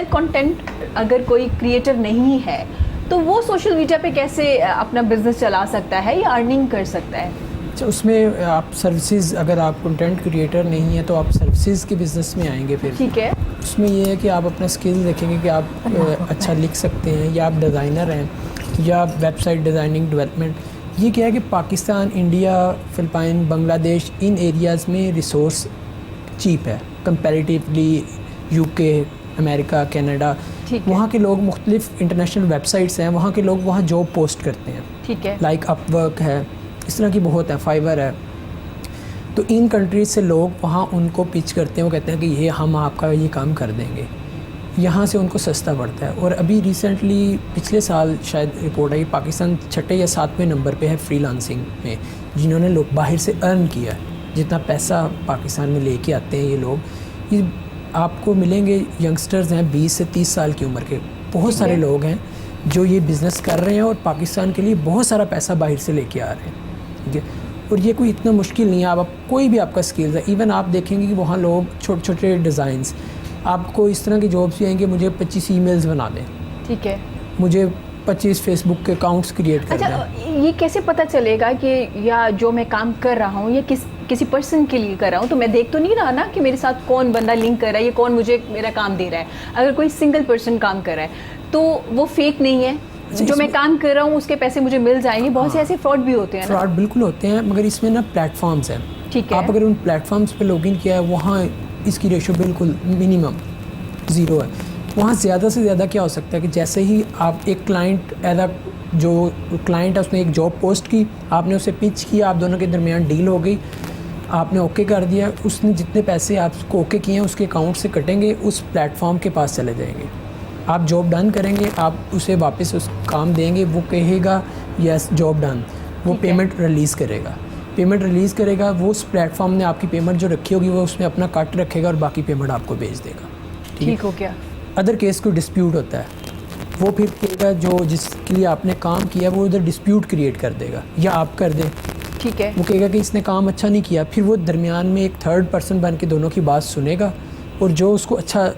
कंटेंट अगर कोई क्रिएटर नहीं है तो वो सोशल मीडिया पे कैसे अपना बिजनेस चला सकता है या अर्निंग कर सकता है? अच्छा, उसमें आप सर्विसेज, अगर आप कंटेंट क्रिएटर नहीं है तो आप सर्विसेज के बिज़नेस में आएंगे फिर। ठीक है। उसमें ये है कि आप अपना स्किल देखेंगे कि आप अच्छा लिख सकते हैं, या आप डिज़ाइनर हैं, या वेबसाइट डिज़ाइनिंग डेवलपमेंट। ये क्या है कि पाकिस्तान, इंडिया, फ़िलिपाइन, बांग्लादेश, इन एरियाज़ में रिसोर्स चीप है कंपैरेटिवली। यूके, अमेरिका, कनाडा, वहाँ के लोग, मुख्तलिफ इंटरनेशनल वेबसाइट्स हैं, वहाँ के लोग वहाँ जॉब पोस्ट करते हैं। ठीक है। लाइक अपवर्क है, इस तरह की बहुत है, फाइवर है। तो इन कंट्रीज़ से लोग वहाँ उनको पिच करते हैं, वो कहते हैं कि ये हम आपका ये काम कर देंगे, यहाँ से उनको सस्ता पड़ता है। और अभी रिसेंटली पिछले साल शायद रिपोर्ट आई, पाकिस्तान 6 या 7वें नंबर पे है फ्रीलांसिंग में, जिन्होंने लोग बाहर से अर्न किया है। जितना पैसा पाकिस्तान में लेके आते हैं ये लोग, ये आपको मिलेंगे। यंगस्टर्स हैं 20 से 30 साल की उम्र के, बहुत सारे लोग हैं जो ये बिज़नेस कर रहे हैं और पाकिस्तान के लिए बहुत सारा पैसा बाहर से लेके आ रहे हैं। ठीक है। और ये कोई इतना मुश्किल नहीं है। आप कोई भी आपका स्किल्स है, इवन आप देखेंगे कि वहाँ लोग छोटे छोटे डिज़ाइंस, आपको इस तरह की जॉब्स भी आएंगे, मुझे 25 ईमेल्स बना दें। ठीक है। मुझे 25 फेसबुक के अकाउंट्स क्रिएट कर दें। अच्छा, ये कैसे पता चलेगा कि या जो मैं काम कर रहा हूँ ये किसी पर्सन के लिए कर रहा हूँ? तो मैं देख तो नहीं रहा ना कि मेरे साथ कौन बंदा लिंक कर रहा है, ये कौन मुझे मेरा काम दे रहा है। अगर कोई सिंगल पर्सन काम कर रहा है तो वो फेक नहीं है, जो मैं काम कर रहा हूँ उसके पैसे मुझे मिल जाएंगे। बहुत से ऐसे फ्रॉड भी होते हैं ना। फ्रॉड बिल्कुल होते हैं, मगर इसमें ना प्लेटफॉर्म्स हैं। ठीक है। आप अगर उन प्लेटफॉर्म्स पे लॉगिन किया है, वहाँ इसकी रेशो बिल्कुल मिनिमम 0 है। वहाँ ज़्यादा से ज़्यादा क्या हो सकता है कि जैसे ही आप एक क्लाइंट, जो क्लाइंट है उसने एक जॉब पोस्ट की, आपने उसे पिच किया, आप दोनों के दरमियान डील हो गई, आपने ओके कर दिया, उसने जितने पैसे आपको ओके किए हैं उसके अकाउंट से कटेंगे, उस प्लेटफॉर्म के पास चले जाएंगे। आप जॉब डन करेंगे, आप उसे वापस उस काम देंगे, वो कहेगा यस जॉब डन, वो पेमेंट रिलीज़ करेगा। वो उस प्लेटफॉर्म ने आपकी पेमेंट जो रखी होगी वो उसमें अपना कट रखेगा और बाकी पेमेंट आपको भेज देगा। ठीक हो गया। अदर केस कोई डिस्प्यूट होता है, वो फिर कहेगा जो जिसके लिए आपने काम किया वो उधर डिस्प्यूट क्रिएट कर देगा, या आप कर दें। ठीक है। वो कहेगा कि इसने काम अच्छा नहीं किया, फिर वो दरमियान में एक थर्ड पर्सन बन के दोनों की बात सुनेगा और जो उसको अच्छा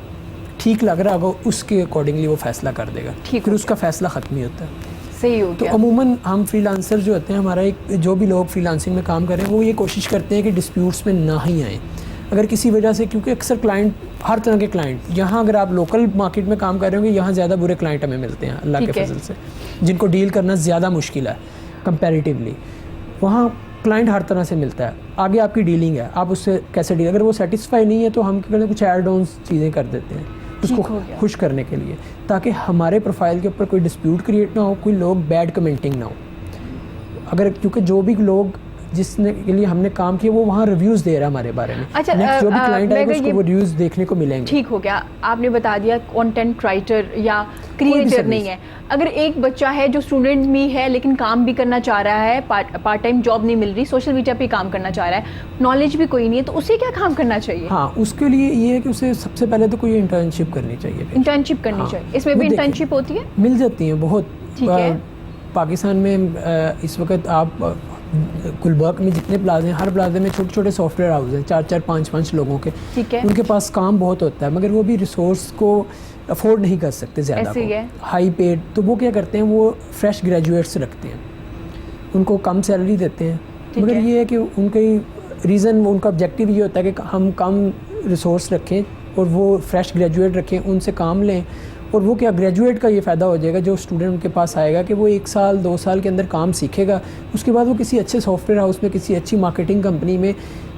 ठीक लग रहा होगा उसके अकॉर्डिंगली वो फैसला कर देगा। फिर उसका फैसला ख़त्म ही होता है। सही हो तो गया। अमूमन हम फ्रीलांसर जो होते हैं, हमारा एक जो भी लोग फ्रीलांसिंग में काम कर रहे हैं, वो ये कोशिश करते हैं कि डिस्प्यूट्स में ना ही आएँ। अगर किसी वजह से, क्योंकि अक्सर क्लाइंट, हर तरह के क्लाइंट, यहाँ अगर आप लोकल मार्केट में काम कर रहे होंगे, यहाँ ज़्यादा बुरे क्लाइंट हमें मिलते हैं अल्लाह के फजल से, जिनको डील करना ज़्यादा मुश्किल है कंपैरेटिवली। वहाँ क्लाइंट हर तरह से मिलता है, आगे आपकी डीलिंग है, आप उससे कैसे डील, अगर वो सेटिस्फाई नहीं है तो हम क्या करते हैं, कुछ एड ऑन्स चीज़ें कर देते हैं उसको खुश करने के लिए, ताकि हमारे प्रोफाइल के ऊपर कोई डिस्प्यूट क्रिएट ना हो, कोई लोग बैड कमेंटिंग ना हो। अगर क्योंकि जो भी लोग जिसने के लिए हमने काम किया वो वहाँ रिव्यूज़ दे रहा है हमारे बारे में। अच्छा, जो भी क्लाइंट आएगा उसको वो रिव्यूज़ देखने को मिलेंगे। ठीक हो गया। आपने बता दिया कंटेंट राइटर या क्रिएटर नहीं है। अगर एक बच्चा है जो स्टूडेंट भी है लेकिन काम भी करना चाह रहा है, पार्ट टाइम जॉब नहीं मिल रही, सोशल मीडिया पे काम करना चाह रहा है, नॉलेज भी कोई नहीं है, तो उसे क्या काम करना चाहिए? हाँ, उसके लिए ये है कि उसे सबसे पहले तो कोई इंटर्नशिप करनी चाहिए। इंटर्नशिप करनी चाहिए। इसमें भी इंटर्नशिप होती है? मिल जाती हैं बहुत। ठीक है। पाकिस्तान में इस वक्त आप गुलबर्ग में जितने प्लाजे हैं, हर प्लाजे में छोटे छोटे सॉफ्टवेयर हाउस हैं, 4-4, 5-5 लोगों के। ठीक है। उनके पास काम बहुत होता है, मगर वो भी रिसोर्स को अफोर्ड नहीं कर सकते ज़्यादा को, हाई पेड। तो वो क्या करते हैं, वो फ्रेश ग्रेजुएट्स रखते हैं, उनको कम सैलरी देते हैं। मगर ये है कि उनकी रीज़न, उनका ऑब्जेक्टिव ये होता है कि हम कम रिसोर्स रखें और वो फ्रेश ग्रेजुएट रखें, उनसे काम लें। और वो क्या, ग्रेजुएट का ये फ़ायदा हो जाएगा, जो स्टूडेंट उनके पास आएगा कि वो 1 साल 2 साल के अंदर काम सीखेगा, उसके बाद वो किसी अच्छे सॉफ्टवेयर हाउस में, किसी अच्छी मार्केटिंग कंपनी में,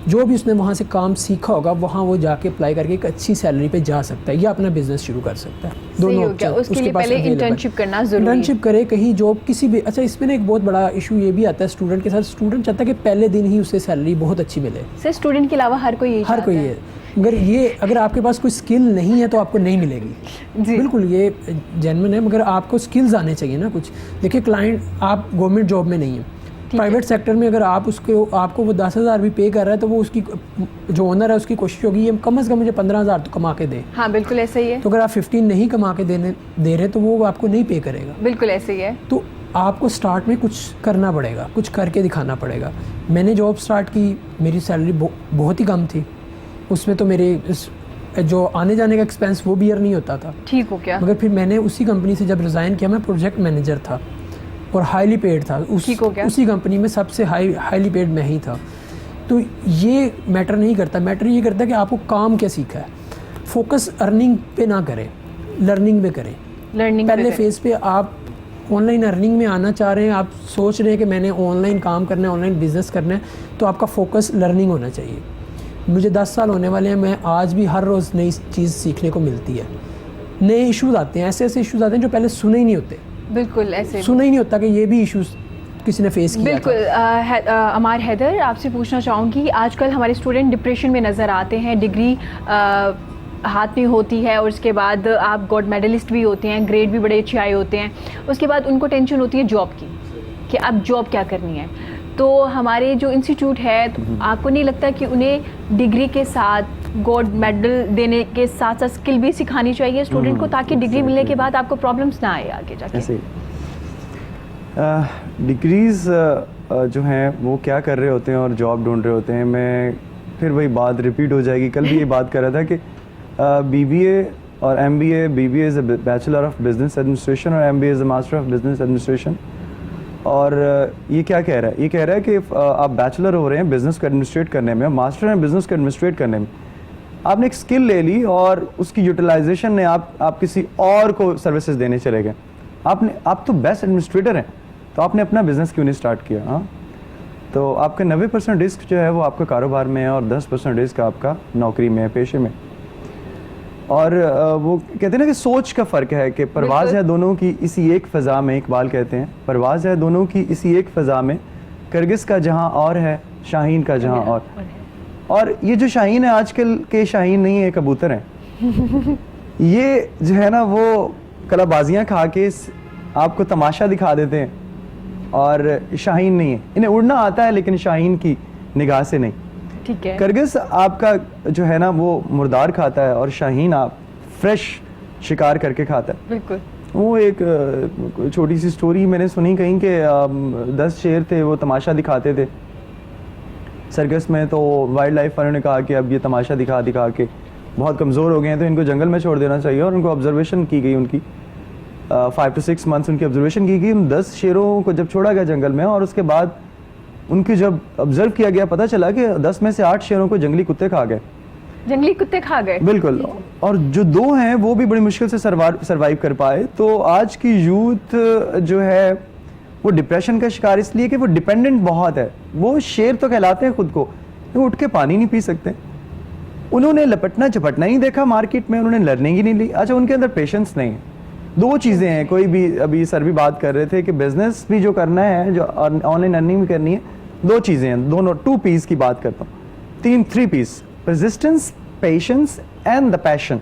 जो भी उसने वहाँ से काम सीखा होगा, वहाँ वो जाके अप्लाई करके एक अच्छी सैलरी पे जा सकता है या अपना बिजनेस शुरू कर सकता है। दोनों उसके लिए पहले इंटर्नशिप करना ज़रूरी है। इंटर्नशिप करे कहीं जॉब किसी भी। अच्छा, इसमें ना एक बहुत बड़ा इशू ये भी आता है स्टूडेंट के साथ, स्टूडेंट चाहता है कि पहले दिन ही उसे सैलरी बहुत अच्छी मिले। सर, स्टूडेंट के अलावा हर कोई है, मगर ये अगर आपके पास कोई स्किल नहीं है तो आपको नहीं मिलेगी। बिल्कुल, ये जेन्युइन है, मगर आपको स्किल्स आने चाहिए ना कुछ। देखिए, क्लाइंट, आप गवर्नमेंट जॉब में नहीं है, प्राइवेट सेक्टर में अगर आप आपको वो 10,000 भी पे कर रहा है, तो वो उसकी जो ओनर है उसकी कोशिश होगी ये कम से कम मुझे 15,000 तो कमा के दे। हाँ, बिल्कुल ऐसा ही है। तो अगर आप 15 नहीं कमा के दे रहे तो वो आपको नहीं पे करेगा। बिल्कुल ऐसे ही है। तो आपको स्टार्ट में कुछ करना पड़ेगा, कुछ करके दिखाना पड़ेगा। मैंने जॉब स्टार्ट की, मेरी सैलरी बहुत ही कम थी, उसमें तो मेरे जो आने जाने का एक्सपेंस वो बियर नहीं होता था। ठीक हो गया। मगर फिर मैंने उसी कंपनी से जब रिज़ाइन किया, मैं प्रोजेक्ट मैनेजर था और हाईली पेड था ठीक हो गया। उसी कंपनी में सबसे हाईली पेड मैं ही था। तो ये मैटर नहीं करता, मैटर ये करता है कि आपको काम क्या सीखा है। फोकस अर्निंग पे ना करें, लर्निंग में करें। लर्निंग पहले फेज़ पे आप ऑनलाइन अर्निंग में आना चाह रहे हैं, आप सोच रहे हैं कि मैंने ऑनलाइन काम करना है, ऑनलाइन बिजनेस करना है, तो आपका फोकस लर्निंग होना चाहिए। मुझे 10 साल होने वाले हैं, मैं आज भी हर रोज़ नई चीज़ सीखने को मिलती है। नए इश्यूज आते हैं, ऐसे ऐसे इश्यूज आते हैं जो पहले सुने ही नहीं होते। बिल्कुल ऐसे सुना ही नहीं होता कि ये भी इश्यूज किसी ने फेस किया बिल्कुल। अमार हैदर, आपसे पूछना चाहूँगी, आजकल हमारे स्टूडेंट डिप्रेशन में नज़र आते हैं। डिग्री हाथ में होती है और उसके बाद आप गोल्ड मेडलिस्ट भी होते हैं, ग्रेड भी बड़े अच्छे आए होते हैं, उसके बाद उनको टेंशन होती है जॉब की कि अब जॉब क्या करनी है। तो हमारे जो इंस्टीट्यूट है, तो आपको नहीं लगता कि उन्हें डिग्री के साथ गोल्ड मेडल देने के साथ साथ स्किल भी सिखानी चाहिए स्टूडेंट को, ताकि डिग्री मिलने के बाद आपको प्रॉब्लम्स ना आए आगे जाके? ऐसे डिग्रीज़ जो हैं वो क्या कर रहे होते हैं और जॉब ढूंढ रहे होते हैं। मैं फिर वही बात रिपीट हो जाएगी। कल भी ये बात कर रहा था कि BBA और MBA, BBA is a bachelor of business administration और MBA is a master of business administration. और ये क्या कह रहा है? ये कह रहा है कि आप बैचलर हो रहे हैं बिज़नेस को एडमिनिस्ट्रेट करने में, मास्टर हैं बिज़नेस को एडमिनिस्ट्रेट करने में। आपने एक स्किल ले ली और उसकी यूटिलाइजेशन ने आप किसी और को सर्विसेज देने चले गए। आप तो बेस्ट एडमिनिस्ट्रेटर हैं, तो आपने अपना बिज़नेस क्यों नहीं स्टार्ट किया? हाँ, तो आपका 90% रिस्क जो है वो आपका कारोबार में है और 10% रिस्क आपका नौकरी में है, पेशे में। और वो कहते हैं ना कि सोच का फ़र्क है कि परवाज़ है दोनों की इसी एक फ़ज़ा में। इकबाल कहते हैं परवाज़ है दोनों की इसी एक फ़ज़ा में, करगिस का जहाँ और है, शाहीन का जहाँ और ये जो शाहीन है आजकल के शाहीन नहीं है, कबूतर हैं। ये जो है ना वो कलाबाजियाँ खा के आपको तमाशा दिखा देते हैं और शाहीन नहीं है। इन्हें उड़ना आता है लेकिन शाहीन की निगाह से नहीं। ठीक है। करगिस आपका जो है ना वो मुर्दार खाता है और शाहीन आप फ्रेश शिकार करके खाता है। बिल्कुल। वो एक छोटी सी स्टोरी मैंने सुनी कहीं कि 10 शेर थे, वो तमाशा दिखाते थे सर्कस में। तो वाइल्ड लाइफ वालों ने कहा कि अब ये तमाशा दिखा के बहुत कमज़ोर हो गए हैं, तो इनको जंगल में छोड़ देना चाहिए। और उनको ऑब्जर्वेशन की गई, उनकी 5 to 6 मंथ्स उनकी ऑब्जर्वेशन की गई। 10 शेरों को जब छोड़ा गया जंगल में और उसके बाद उनकी जब ऑब्जर्व किया गया, पता चला कि 10 में से 8 शेरों को जंगली कुत्ते खा गए। जंगली कुत्ते खा गए? बिल्कुल। और जो 2 हैं वो भी बड़ी मुश्किल से सर्वाइव कर पाए। तो आज की यूथ जो है वो डिप्रेशन का शिकार इसलिए कि वो डिपेंडेंट बहुत है। वो शेर तो कहलाते हैं खुद को, वो उठ के पानी नहीं पी सकते। उन्होंने लपटना झपटना ही देखा मार्केट में, उन्होंने लर्निंग ही नहीं ली। अच्छा, उनके अंदर पेशेंस नहीं है। 2 चीज़ें हैं। कोई भी अभी सर भी बात कर रहे थे कि बिजनेस भी जो करना है, जो ऑनलाइन अर्निंग भी करनी है, 2 चीज़ें हैं, दोनों 2 P's की बात करता हूँ। 3 P's, persistence, patience and the passion.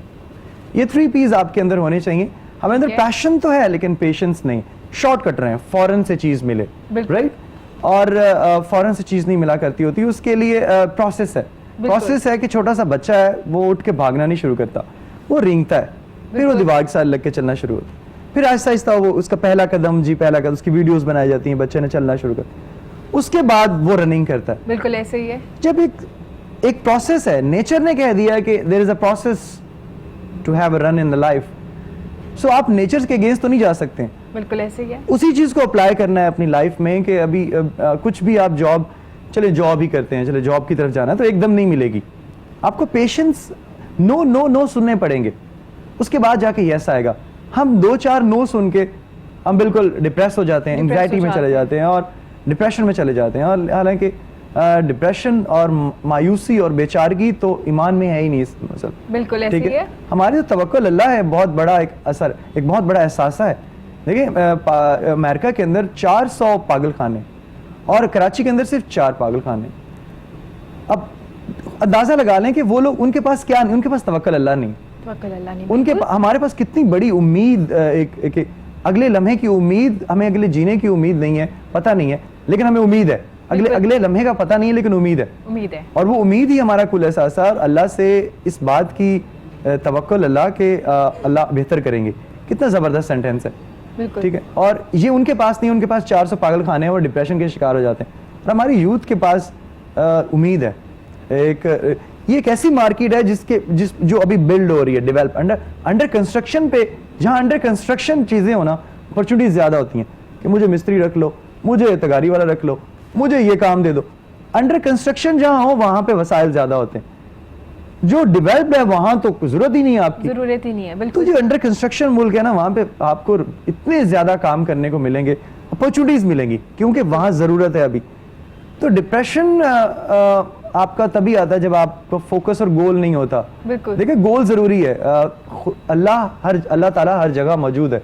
ये 3 P's आपके अंदर होने चाहिए। हमारे अंदर पैशन तो है लेकिन पेशेंस नहीं। शॉर्टकट रहे हैं, फौरन से चीज़ मिले, राइट? और फौरन से चीज़ नहीं मिला करती होती, उसके लिए प्रोसेस है। प्रोसेस है कि छोटा सा बच्चा है, वो उठ के भागना नहीं शुरू करता, वो रेंगता है, फिर वो दीवार के साथ लग के चलना शुरू होता है, फिर आहिस्ता आहिस्ता वो उसका पहला कदम उसकी वीडियोस बनाई जाती हैं, बच्चे ने चलना शुरू कर, उसके बाद वो रनिंग करता है। बिल्कुल ऐसे ही है। जब एक प्रोसेस है, नेचर ने कह दिया कि there is a process to have a run in the life, so आप नेचर के अगेंस्ट तो नहीं जा सकते। बिल्कुल ऐसे ही है। उसी चीज को अप्लाई करना है अपनी लाइफ में कि अभी कुछ भी आप जॉब ही करते हैं, चले जॉब की तरफ जाना है तो एकदम नहीं मिलेगी। आपको पेशेंस, नो नो नो सुनने पड़ेंगे, उसके बाद जाके यस आएगा। हम 2-4 नो सुन के हम बिल्कुल डिप्रेस हो जाते हैं, एंग्जाइटी में चले जाते हैं और डिप्रेशन में चले जाते हैं। और हालांकि डिप्रेशन और मायूसी और बेचारगी तो ईमान में है ही नहीं। बिल्कुल ऐसे ही है। हमारे तो तवक्कुल अल्लाह है, बहुत बड़ा एक असर, एक बहुत बड़ा एहसास है। देखिए अमेरिका के अंदर 400 पागल खाने और कराची के अंदर सिर्फ 4 पागल खाने। अब अंदाजा लगा लें कि वो लोग, उनके पास क्या नहीं, उनके पास तवक्कुल अल्लाह नहीं, उनके हमारे पास कितनी बड़ी उम्मीद, एक अगले लम्हे की उम्मीद, हमें अगले जीने की उम्मीद नहीं है, पता नहीं है, लेकिन हमें उम्मीद है। अगले लम्हे का पता नहीं है लेकिन उम्मीद है। और वो उम्मीद ही हमारा कुल एहसास है। और अल्लाह से इस बात की तवक्कुल अल्लाह के अल्लाह बेहतर करेंगे। कितना ज़बरदस्त सेंटेंस है, ठीक है। और ये उनके पास नहीं, उनके पास 400 पागल खाने हैं और डिप्रेशन के शिकार हो जाते हैं। और हमारी यूथ के पास उम्मीद है। ये एक ऐसी मार्केट है जो अभी बिल्ड हो रही है, डेवलप अंडर कंस्ट्रक्शन पे, जहां अंडर कंस्ट्रक्शन चीजें हो ना, अपॉर्चुनिटीज ज्यादा होती हैं कि मुझे मिस्त्री रख लो, मुझे तगारी वाला रख लो, मुझे ये काम दे दो। अंडर कंस्ट्रक्शन जहां हो वहां पे वसाइल ज्यादा होते हैं, जो डेवलप्ड है वहां तो जरूरत ही नहीं है आपकी, जरूरत ही नहीं है तो बिल्कुल। जो अंडर कंस्ट्रक्शन मुल्क है ना, वहां पे आपको इतने ज्यादा काम करने को मिलेंगे, अपॉर्चुनिटीज मिलेंगी, क्योंकि वहां जरूरत है अभी। तो डिप्रेशन आपका तभी आता है जब आपका फोकस और गोल नहीं होता। बिल्कुल। देखिए गोल जरूरी है, अल्लाह ताला हर जगह मौजूद है,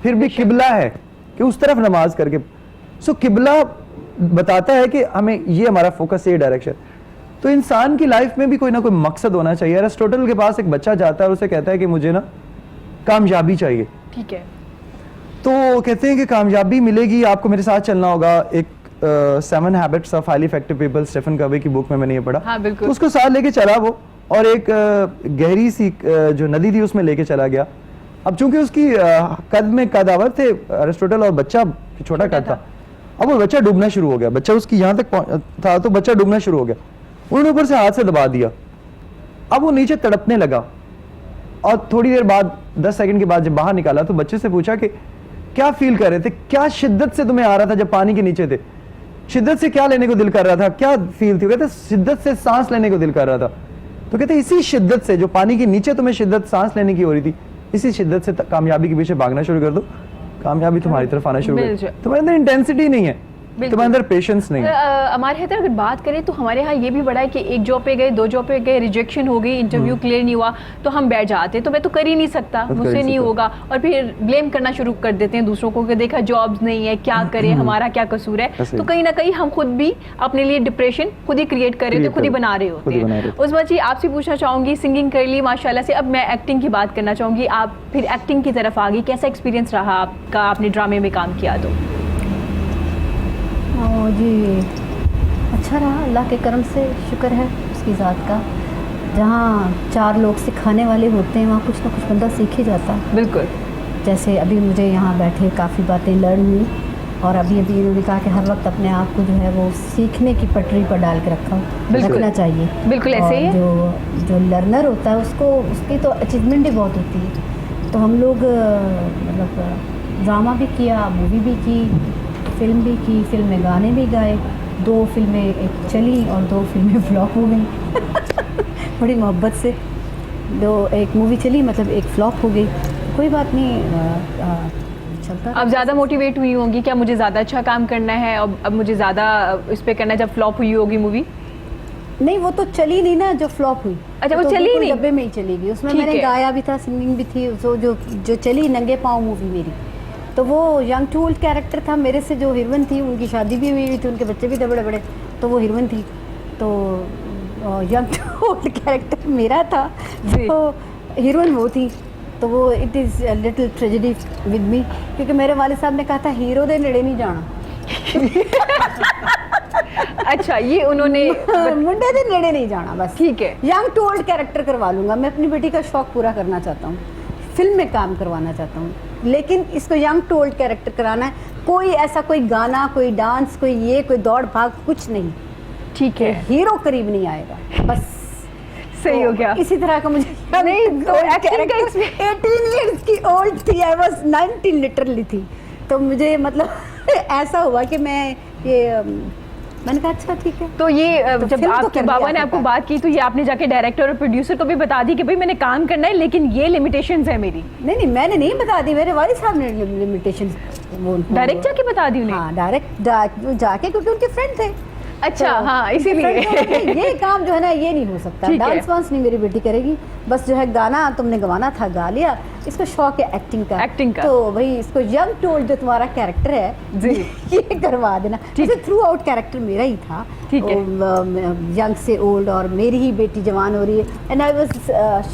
फिर भी किबला है कि उस तरफ नमाज करके, सो किबला बताता है कि हमें ये हमारा फोकस है, ये डायरेक्शन। तो इंसान की लाइफ में भी कोई ना कोई मकसद होना चाहिए। एरिस्टोटल के पास एक बच्चा जाता है और उसे कहता है कि मुझे ना कामयाबी चाहिए, ठीक है। तो कहते हैं कि कामयाबी मिलेगी, आपको मेरे साथ चलना होगा। एक 7 habits of highly effective people, Stephen Covey की बुक में मैंने ये पढ़ा। हाँ, बिल्कुल। तो उसको साथ लेके चला वो, और एक गहरी सी जो नदी थी उसमें लेके चला गया। अब चूंकि उसकी कद में कदावर थे एरिस्टोटल, और बच्चा छोटा कद था, अब वो बच्चा डूबना शुरू हो गया। बच्चा उसकी यहाँ तक था तो बच्चा डूबना शुरू हो गया, उन्होंने ऊपर से हाथ से दबा दिया। अब वो नीचे तड़पने लगा, और थोड़ी देर बाद 10 सेकंड के बाद जब बाहर निकाला तो बच्चे से पूछा कि क्या फील कर रहे थे, क्या शिद्दत से तुम्हें आ रहा था जब पानी के नीचे थे, शिद्दत से क्या लेने को दिल कर रहा था, क्या फील थी? कहते शिद्दत से सांस लेने को दिल कर रहा था। तो कहते इसी शिद्दत से, जो पानी के नीचे तुम्हें शिद्दत सांस लेने की हो रही थी, इसी शिद्दत से कामयाबी के पीछे भागना शुरू कर दो, कामयाबी तुम्हारी तरफ आना शुरू कर। तुम्हारे अंदर इंटेंसिटी नहीं है, तुम्हारे अंदर पेशेंस नहीं है। हमारे हैदर अगर बात करें तो हमारे यहाँ ये भी बड़ा है कि एक जॉब पे गए, 2 जॉब पे गए, रिजेक्शन हो गई, इंटरव्यू क्लियर नहीं हुआ तो हम बैठ जाते हैं, तो मैं तो कर ही नहीं सकता, मुझसे नहीं होगा, और फिर ब्लेम करना शुरू कर देते हैं दूसरों को कि देखा जॉब्स नहीं है, क्या करें, हमारा क्या कसूर है। तो कहीं ना कहीं हम खुद भी अपने लिए डिप्रेशन खुद ही क्रिएट कर रहे होते, खुद ही बना रहे होते हैं। उस बात जी आपसे पूछना चाहूंगी, सिंगिंग कर ली माशाल्लाह से, अब मैं एक्टिंग की बात करना चाहूंगी। आप फिर एक्टिंग की तरफ आ गई, कैसा एक्सपीरियंस रहा आपका, आपने ड्रामे में काम किया तो? जी अच्छा रहा, अल्लाह के करम से, शुक्र है उसकी ज़ात का। जहाँ 4 लोग सिखाने वाले होते हैं वहाँ कुछ ना कुछ बंदा सीख ही जाता है। बिल्कुल। जैसे अभी मुझे यहाँ बैठे काफ़ी बातें लर्न हुई, और अभी इन्होंने कहा कि हर वक्त अपने आप को जो है वो सीखने की पटरी पर डाल के रखना चाहिए। बिल्कुल ऐसे ही है। जो लर्नर होता है उसको, उसकी तो अचीवमेंट ही बहुत होती है। तो हम लोग मतलब ड्रामा भी किया, मूवी भी की, फिल्म भी की, फिल्म में गाने भी गाए, 2 फिल्में एक चली और 2 फिल्में फ्लॉप हो गई बड़ी मोहब्बत से एक मूवी चली, मतलब एक फ्लॉप हो गई, कोई बात नहीं, चलता। अब ज़्यादा मोटिवेट हुई होंगी क्या, मुझे ज़्यादा अच्छा काम करना है, अब मुझे ज़्यादा इस पे करना है, जब फ्लॉप हुई होगी मूवी? नहीं, वो तो चली नहीं ना जो फ्लॉप हुई। अच्छा, वो तो चली नहीं, डब्बे में ही चली गई। उसमें मैंने गाया भी था, सिंगिंग भी थी। जो चली नंगे पाँव मूवी मेरी, तो वो यंग टू ओल्ड कैरेक्टर था। मेरे से जो हीरोइन थी उनकी शादी भी हुई थी, उनके बच्चे भी थे बड़े बड़े, तो वो हीरोइन थी। तो यंग टू ओल्ड कैरेक्टर मेरा था, तो हीरोइन वो थी। तो वो it is little tragedy with me, क्योंकि मेरे वाले साहब ने कहा था हीरो दे नेड़े नहीं जाना अच्छा, ये उन्होंने मुंडे दे नेड़े नहीं जाना, बस ठीक है, यंग टू ओल्ड कैरेक्टर करवा लूँगा। मैं अपनी बेटी का शौक पूरा करना चाहता हूँ, फिल्म में काम करवाना चाहता हूँ, लेकिन इसको यंग टू ओल्ड कैरेक्टर कराना है। कोई ऐसा कोई गाना, कोई डांस, कोई दौड़ भाग, कुछ नहीं, ठीक है, हीरो करीब नहीं आएगा, बस सही हो गया। इसी तरह का मुझे नहीं तो 18 इयर्स की ओल्ड थी, आई वाज 19 लिटरली थी। तो मुझे मतलब ऐसा हुआ कि मैंने कहा अच्छा ठीक है। तो ये तो जब आपके बाबा ने आपको बात की तो ये आपने जाके डायरेक्टर और प्रोड्यूसर को भी बता दी कि भाई मैंने काम करना है, लेकिन ये लिमिटेशंस है मेरी? नहीं, मैंने नहीं बता दी, मेरे वालिद साहब ने लिमिटेशंस डायरेक्ट जाके बता दी उन्हें? हाँ, डायरेक्ट जाके, क्योंकि उनके फ्रेंड थे। अच्छा, तो हाँ, इसीलिए ये काम जो है ना ये नहीं हो सकता, डांस वांस नहीं मेरी बेटी करेगी, बस जो है गाना तुमने गवाना था गा लिया, इसको शौक है एक्टिंग का। तो भाई इसको यंग टू ओल्ड जो तुम्हारा कैरेक्टर है जी ये करवा देना। जैसे थ्रू आउट कैरेक्टर मेरा ही था, ठीक है, यंग से ओल्ड, और मेरी ही बेटी जवान हो रही है, एंड आई वाज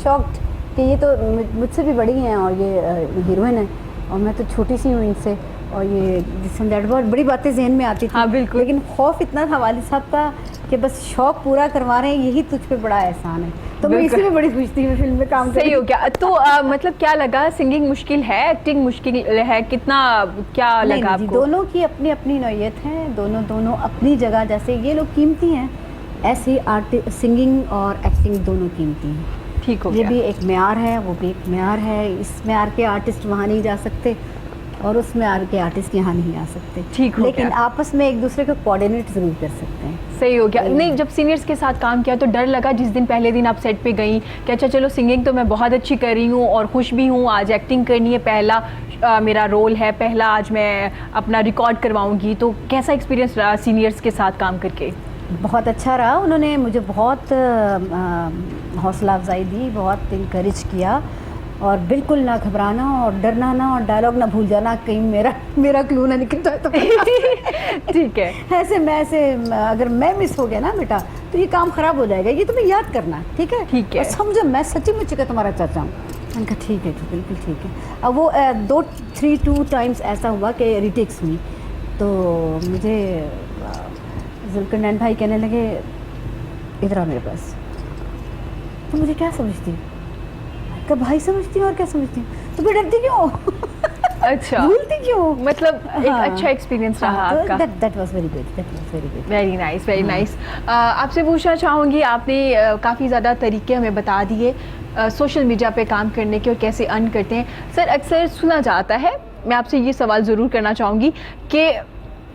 शॉक्ड कि ये तो मुझसे भी बड़ी हैं और ये हीरोइन है और मैं तो छोटी सी हूँ इनसे, और ये बहुत बड़ी बातें जहन में आती थी। हाँ, बिल्कुल। लेकिन खौफ इतना था वालिद साहब का कि बस शौक पूरा करवा रहे हैं, यही तुझ पे बड़ा एहसान है। तो मैं इसी में बड़ी खुश थी, मैं फिल्म में काम सही हो गया। तो मतलब क्या लगा, सिंगिंग मुश्किल है, एक्टिंग मुश्किल है, कितना क्या लगा आपको? दोनों की अपनी अपनी नौयत है, दोनों अपनी जगह। जैसे ये लोग कीमती हैं, ऐसे ही आर्ट सिंगिंग और एक्टिंग दोनों कीमती हैं। ठीक हो ये गया। भी एक म्यार है, वो भी एक म्यार है। इस म्यार के आर्टिस्ट वहाँ नहीं जा सकते और उस म्यार के आर्टिस्ट यहाँ नहीं आ सकते। ठीक हो लेकिन गया। आपस में एक दूसरे को कोऑर्डिनेट ज़रूर कर सकते हैं। सही हो गया। नहीं, जब सीनियर्स के साथ काम किया तो डर लगा जिस दिन पहले दिन आप सेट पे गई कि अच्छा चलो सिंगिंग तो मैं बहुत अच्छी कर रही हूँ और खुश भी हूँ, आज एक्टिंग करनी है, पहला मेरा रोल है, पहला आज मैं अपना रिकॉर्ड करवाऊंगी, तो कैसा एक्सपीरियंस रहा सीनियर्स के साथ काम करके? बहुत अच्छा रहा। उन्होंने मुझे बहुत हौसला अफजाई दी, बहुत इनकरेज किया और बिल्कुल ना घबराना और डरना ना और डायलॉग ना भूल जाना, कहीं मेरा क्लू ना निकल जाए तो ठीक है। ऐसे अगर मैं मिस हो गया ना बेटा तो ये काम ख़राब हो जाएगा, ये तुम्हें याद करना, ठीक है? ठीक है। और समझो मैं सच्ची मुच्ची का तुम्हारा चाचा हूँ। मैंने कहा ठीक है, तो बिल्कुल ठीक है। अब वो 2 टाइम्स ऐसा हुआ कि रिटेक्स हुई तो मुझे जुल्फकार नैन भाई कहने लगे इधर आ मेरे पास, तो मुझे क्या समझती हूँ? मैंने कहा भाई समझती हूँ और क्या समझती हूँ, तो फिर डरती क्यों? अच्छा, भूलती क्यों? मतलब एक अच्छा एक्सपीरियंस रहा आपका। That was very good. Very nice, very nice. आपसे पूछना चाहूँगी, आपने काफ़ी ज़्यादा तरीके हमें बता दिए सोशल मीडिया पे काम करने के और कैसे अर्न करते हैं। सर, अक्सर सुना जाता है, मैं आपसे ये सवाल ज़रूर करना चाहूँगी कि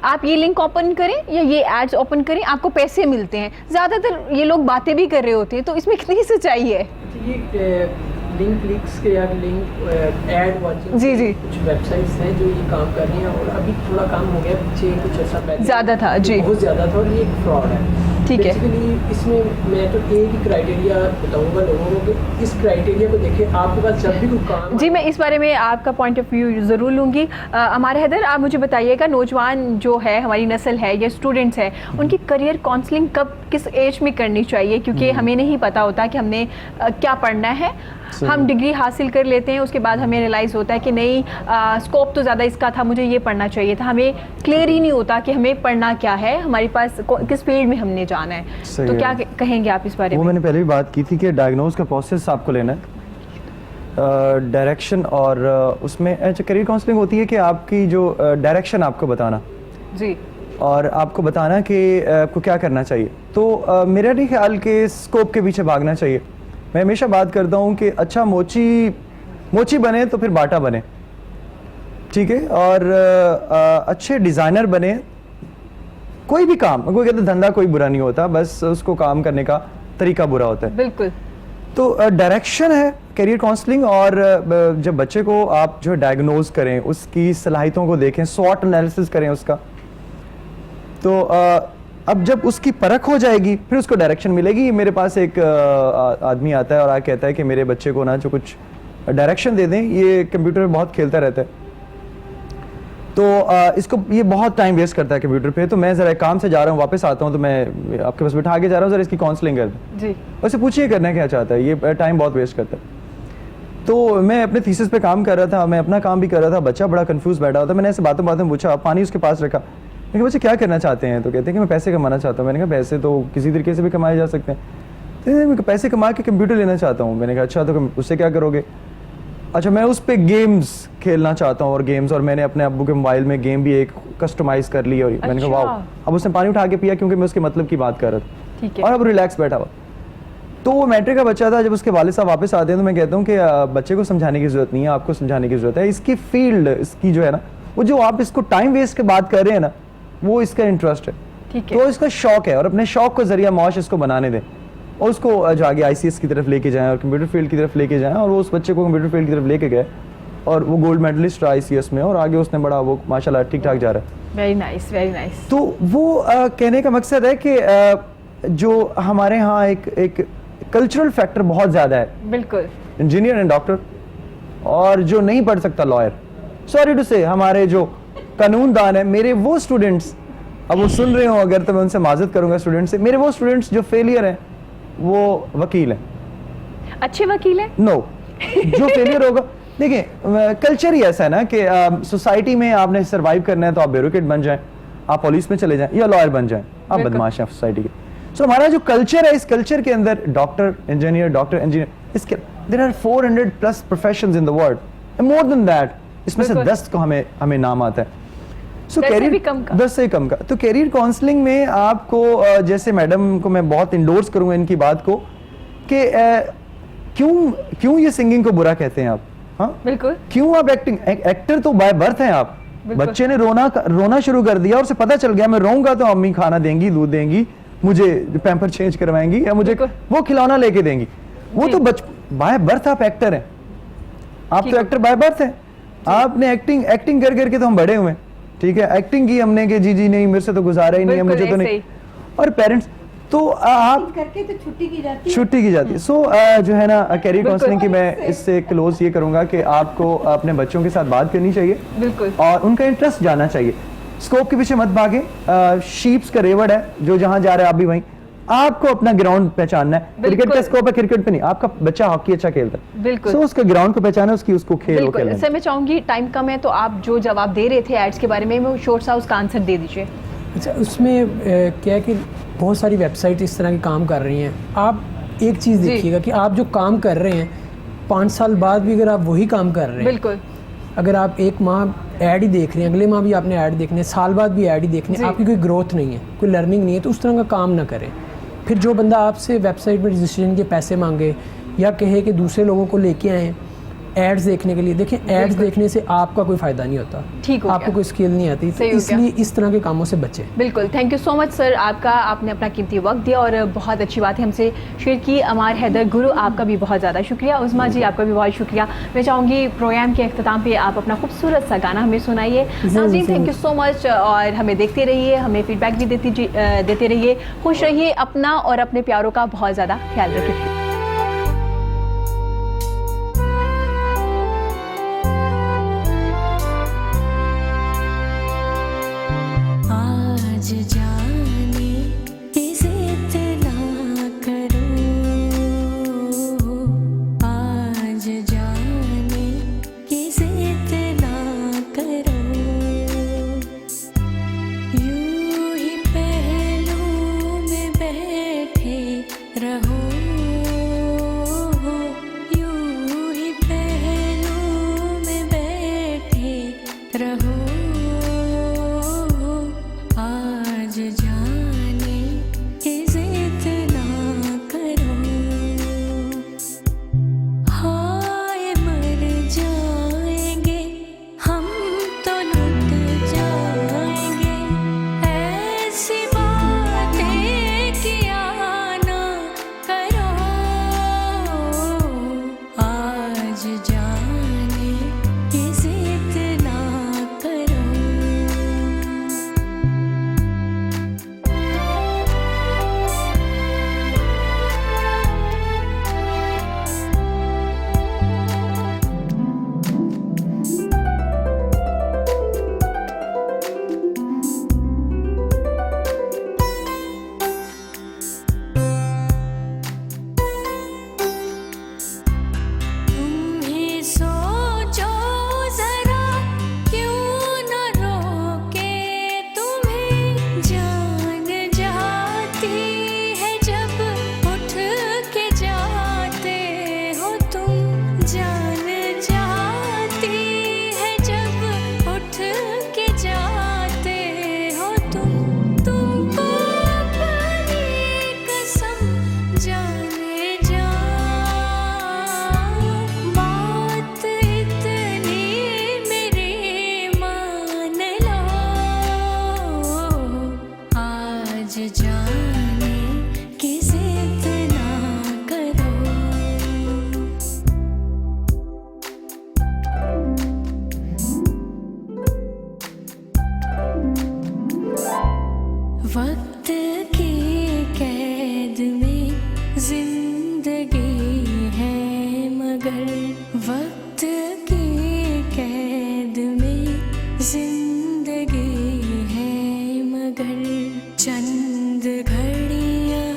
आप ये लिंक ओपन करें या ये एड्स ओपन करें, आपको पैसे मिलते हैं। ज़्यादातर ये लोग बातें भी कर रहे होते हैं, तो इसमें कितनी सच्चाई है? ये लिंक क्लिक्स के या लिंक ऐड वाचिंग जी, जी। कुछ वेबसाइट्स हैं जो ये काम कर रही हैं और अभी थोड़ा काम हो गया, पीछे कुछ ऐसा पहले ज़्यादा था, जी। बहुत ज़्यादा था और ये एक फ्रॉड है। ठीक है। बेसिकली इसमें मैं तो एक ही क्राइटेरिया बताऊंगा लोगों को कि इस क्राइटेरिया को देखें, आपके पास जब भी कोई काम जी, मैं इस बारे में आपका पॉइंट ऑफ व्यू ज़रूर लूँगी। हमारे हैदर, आप मुझे बताइएगा, नौजवान जो है, हमारी नस्ल है या स्टूडेंट्स हैं, उनकी करियर काउंसलिंग कब, किस एज में करनी चाहिए? क्योंकि हमें नहीं पता होता कि हमने क्या पढ़ना है। हम डिग्री हासिल कर लेते हैं, उसके बाद हमें रियलाइज़ होता है कि नहीं, स्कोप तो ज़्यादा इसका था, मुझे ये पढ़ना चाहिए था। हमें क्लियर ही नहीं होता कि हमें पढ़ना क्या है, हमारे पास किस फील्ड में हमने जाना है। सही तो है। क्या कहेंगे आप इस बारे वो में? मैंने पहले भी बात की थी कि डायग्नोज का प्रोसेस आपको लेना है, डायरेक्शन, और उसमें करियर काउंसलिंग होती है कि आपकी जो डायरेक्शन आपको बताना जी, और आपको बताना कि आपको क्या करना चाहिए। तो मेरा नहीं ख्याल कि स्कोप के पीछे भागना चाहिए। मैं हमेशा बात करता हूँ कि अच्छा मोची बने तो फिर बाटा बने, ठीक है, और अच्छे डिज़ाइनर बने। कोई भी काम, कोई कहते धंधा कोई बुरा नहीं होता, बस उसको काम करने का तरीका बुरा होता है। बिल्कुल। तो डायरेक्शन है करियर काउंसलिंग, और जब बच्चे को आप जो डायग्नोज करें, उसकी सलाहियतों को देखें, स्वॉट एनालिसिस करें उसका, तो अब जब उसकी परख हो जाएगी फिर उसको डायरेक्शन मिलेगी। मेरे पास एक आदमी आता है और आके कहता है कि मेरे बच्चे को ना जो कुछ डायरेक्शन दे दें, ये कंप्यूटर में बहुत खेलता रहता है, तो इसको ये बहुत टाइम वेस्ट करता है कंप्यूटर पे, तो मैं ज़रा काम से जा रहा हूँ, वापस आता हूँ, तो मैं आपके पास बिठा के जा रहा हूँ, ज़रा इसकी काउंसलिंग कर दें। जी, उससे पूछिए करना क्या चाहता है, ये टाइम बहुत वेस्ट करता है। तो मैं अपने थीसिस पे काम कर रहा था, मैं अपना काम भी कर रहा था, बच्चा बड़ा कंफ्यूज बैठा हुआ था। मैंने ऐसे बातों में पूछा, पानी उसके पास रखा, मैंने कहा बच्चे क्या करना चाहते हैं? तो कहते हैं कि मैं पैसे कमाना चाहता हूँ। मैंने कहा पैसे तो किसी तरीके से भी कमाए जा सकते हैं। तो मैं पैसे कमा के कंप्यूटर लेना चाहता हूँ। मैंने कहा अच्छा, तो उससे क्या करोगे? अच्छा, मैं उस पर गेम्स खेलना चाहता हूँ, और मैंने अपने अब्बू के मोबाइल में गेम भी एक कस्टमाइज कर ली, और मैंने कहा वाह। अब उसने पानी उठा के पिया क्योंकि मैं उसके मतलब की बात कर रहा था, ठीक है। और अब रिलैक्स बैठा हुआ। तो वो मैट्रिक का बच्चा था। जब उसके वालिद साहब वापस आते हैं तो मैं कहता हूँ कि बच्चे को समझाने की जरूरत नहीं है, आपको समझाने की जरूरत है। इसकी फील्ड, इसकी जो है ना, वो जो आप इसको टाइम वेस्ट के बात कर रहे हैं ना, वो इसका इंटरेस्ट है, ठीक है। तो इसका शौक है, और अपने शौक को जरिया मौज इसको बनाने दें, और उसको जो आगे ICS की तरफ लेके जाएं और कंप्यूटर फील्ड की तरफ लेके जाएं। और वो उस बच्चे को कंप्यूटर फील्ड की तरफ लेके गए और वो गोल्ड मेडलिस्ट रहा ICS में, और आगे उसने बड़ा वो माशाल्लाह ठीक ठाक जा रहा है। Very nice, very nice. तो वो कहने का मकसद है कि जो हमारे यहाँ एक कल्चरल फैक्टर बहुत ज़्यादा है। बिल्कुल। इंजीनियर एंड डॉक्टर, और जो नहीं पढ़ सकता लॉयर। सॉरी टू से, हमारे जो कानूनदान है, मेरे वो स्टूडेंट्स, अब वो सुन रहे हो अगर, तो मैं उनसे माजरत करूंगा स्टूडेंट्स से, मेरे वो स्टूडेंट्स जो फेलियर हैं वो वकील हैं। अच्छे वकील हैं? नो, जो फेलियर होगा, देखिए कल्चर ही ऐसा है ना कि सोसाइटी में आपने सर्वाइव करना है तो आप ब्यूरोक्रेट बन जाएं, आप पुलिस में चले जाएं या लॉयर बन जाएं, आप बदमाश हैं सोसाइटी के। सो हमारा जो कल्चर है, इस कल्चर के अंदर डॉक्टर इंजीनियर, इसके there are 400+ professions in the world, more than that, इसमें से 10 को हमें नाम आता है। सो 10 से भी कम का। 10 से कम का। तो कैरियर काउंसलिंग में आपको जैसे मैडम को मैं बहुत इंडोर्स करूंगा इनकी बात को कि क्यों ये सिंगिंग को बुरा कहते हैं आप? हाँ बिल्कुल। क्यों आप एक्टर तो बाय बर्थ हैं आप। बच्चे ने रोना शुरू कर दिया और उसे पता चल गया मैं रोऊंगा तो अम्मी खाना देंगी, दूध देंगी, मुझे पैम्पर चेंज करवाएंगी या मुझे वो खिलौना लेके देंगी। वो तो बाय बर्थ आप एक्टर हैं, आप तो एक्टर बाय बर्थ हैं। आपने एक्टिंग कर करके तो हम बड़े हुए, ठीक है, एक्टिंग की हमने कि जी नहीं मेरे से तो गुजारा ही नहीं है, मुझे तो नहीं। और पेरेंट्स तो आप करके तो छुट्टी की जाती है। सो जो है ना कैरियर काउंसलिंग की मैं इससे क्लोज ये करूंगा कि आपको अपने बच्चों के साथ बात करनी चाहिए, बिल्कुल, और उनका इंटरेस्ट जानना चाहिए। स्कोप के पीछे मत भागें, शीप्स का रेवड़ है, जो जहां जा रहा है आप भी वहीं। आपको अपना ग्राउंड पहचानना है। क्रिकेट का स्कोप है, क्रिकेट पे नहीं। आपका बच्चा हॉकी अच्छा खेलता है, बिल्कुल, सो उसका ग्राउंड को पहचाना, उसको खेल बिल्कुल। सर मैं चाहूंगी, टाइम कम है तो आप जो जवाब दे रहे थे एड्स के बारे में वो शॉर्ट सा उसका आंसर दे दीजिए। अच्छा, उसमें क्या है कि बहुत सारी वेबसाइट इस तरह के काम कर रही हैं। आप एक चीज़ देखिएगा कि आप जो काम कर रहे हैं 5 साल बाद भी अगर आप वही काम कर रहे हैं, बिल्कुल, अगर आप एक माह ऐड ही देख रहे हैं, अगले माह भी आपने ऐड देखने हैं, साल बाद भी ऐड ही देखने हैं, आपकी कोई ग्रोथ नहीं है, कोई लर्निंग नहीं है, तो उस तरह का काम ना करें। फिर जो बंदा आपसे वेबसाइट में रजिस्ट्रेशन के पैसे मांगे या कहे कि दूसरे लोगों को लेके आएँ एड्स देखने के लिए, देखें एड्स देखने से आपका कोई फ़ायदा नहीं होता, ठीक हो गया, आपको कोई स्किल नहीं आती, तो इसलिए इस तरह के कामों से बचें। बिल्कुल। Thank you so much sir, आपने अपना कीमती वक्त दिया और बहुत अच्छी बात है हमसे शेयर की। अमार हैदर गुरु, आपका भी बहुत ज़्यादा शुक्रिया। उस्मा जी, आपका भी बहुत शुक्रिया। मैं चाहूँगी प्रोग्राम के अख्ताम पे आप अपना खूबसूरत सा गाना हमें सुनाइए। नाज़रीन, थैंक यू सो मच, और हमें देखते रहिए, हमें फीडबैक भी देते रहिए। खुश रहिए, अपना और अपने प्यारों का बहुत ज़्यादा ख्याल रखिए। आज जाने इज़्ज़त ना करो, आज जाने इज़्ज़त ना करो, यूं ही पहलू में बैठे रहो, यूं ही पहलू में बैठे रहो, आज जाने इज़्ज़त ना करो, हाय मर जाएंगे हम तो लुट जाएंगे, ऐसी बातें किया ना करो, आज जाने इज़्ज़त ना करो। तुम ही सोचो जरा, क्यों न रोके तुम्हें, जान जाती है जब उठ के जाते हो तुम, जान जाती है जब उठ के जाते हो तुमको अपनी कसम जाने जा, बात इतनी मेरी मान लो, आज जाने की जिद ना करो। वक्त की कैद में जिंदगी है मगर, वक्त की कैद में जिंदगी है मगर, चंद घड़ियां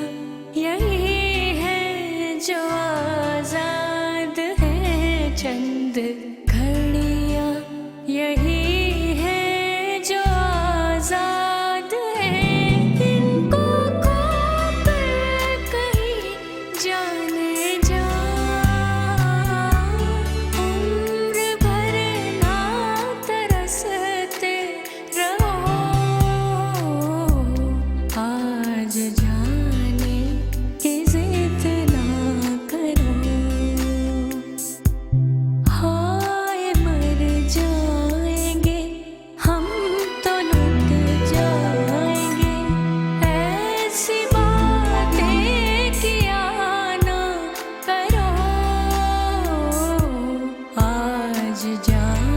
यही है जो आजाद है, चंद घड़ियां यही है जो आजाद है, इनको खो कर कहीं जाने जा, उम्र भर ना तरसते रहो, जान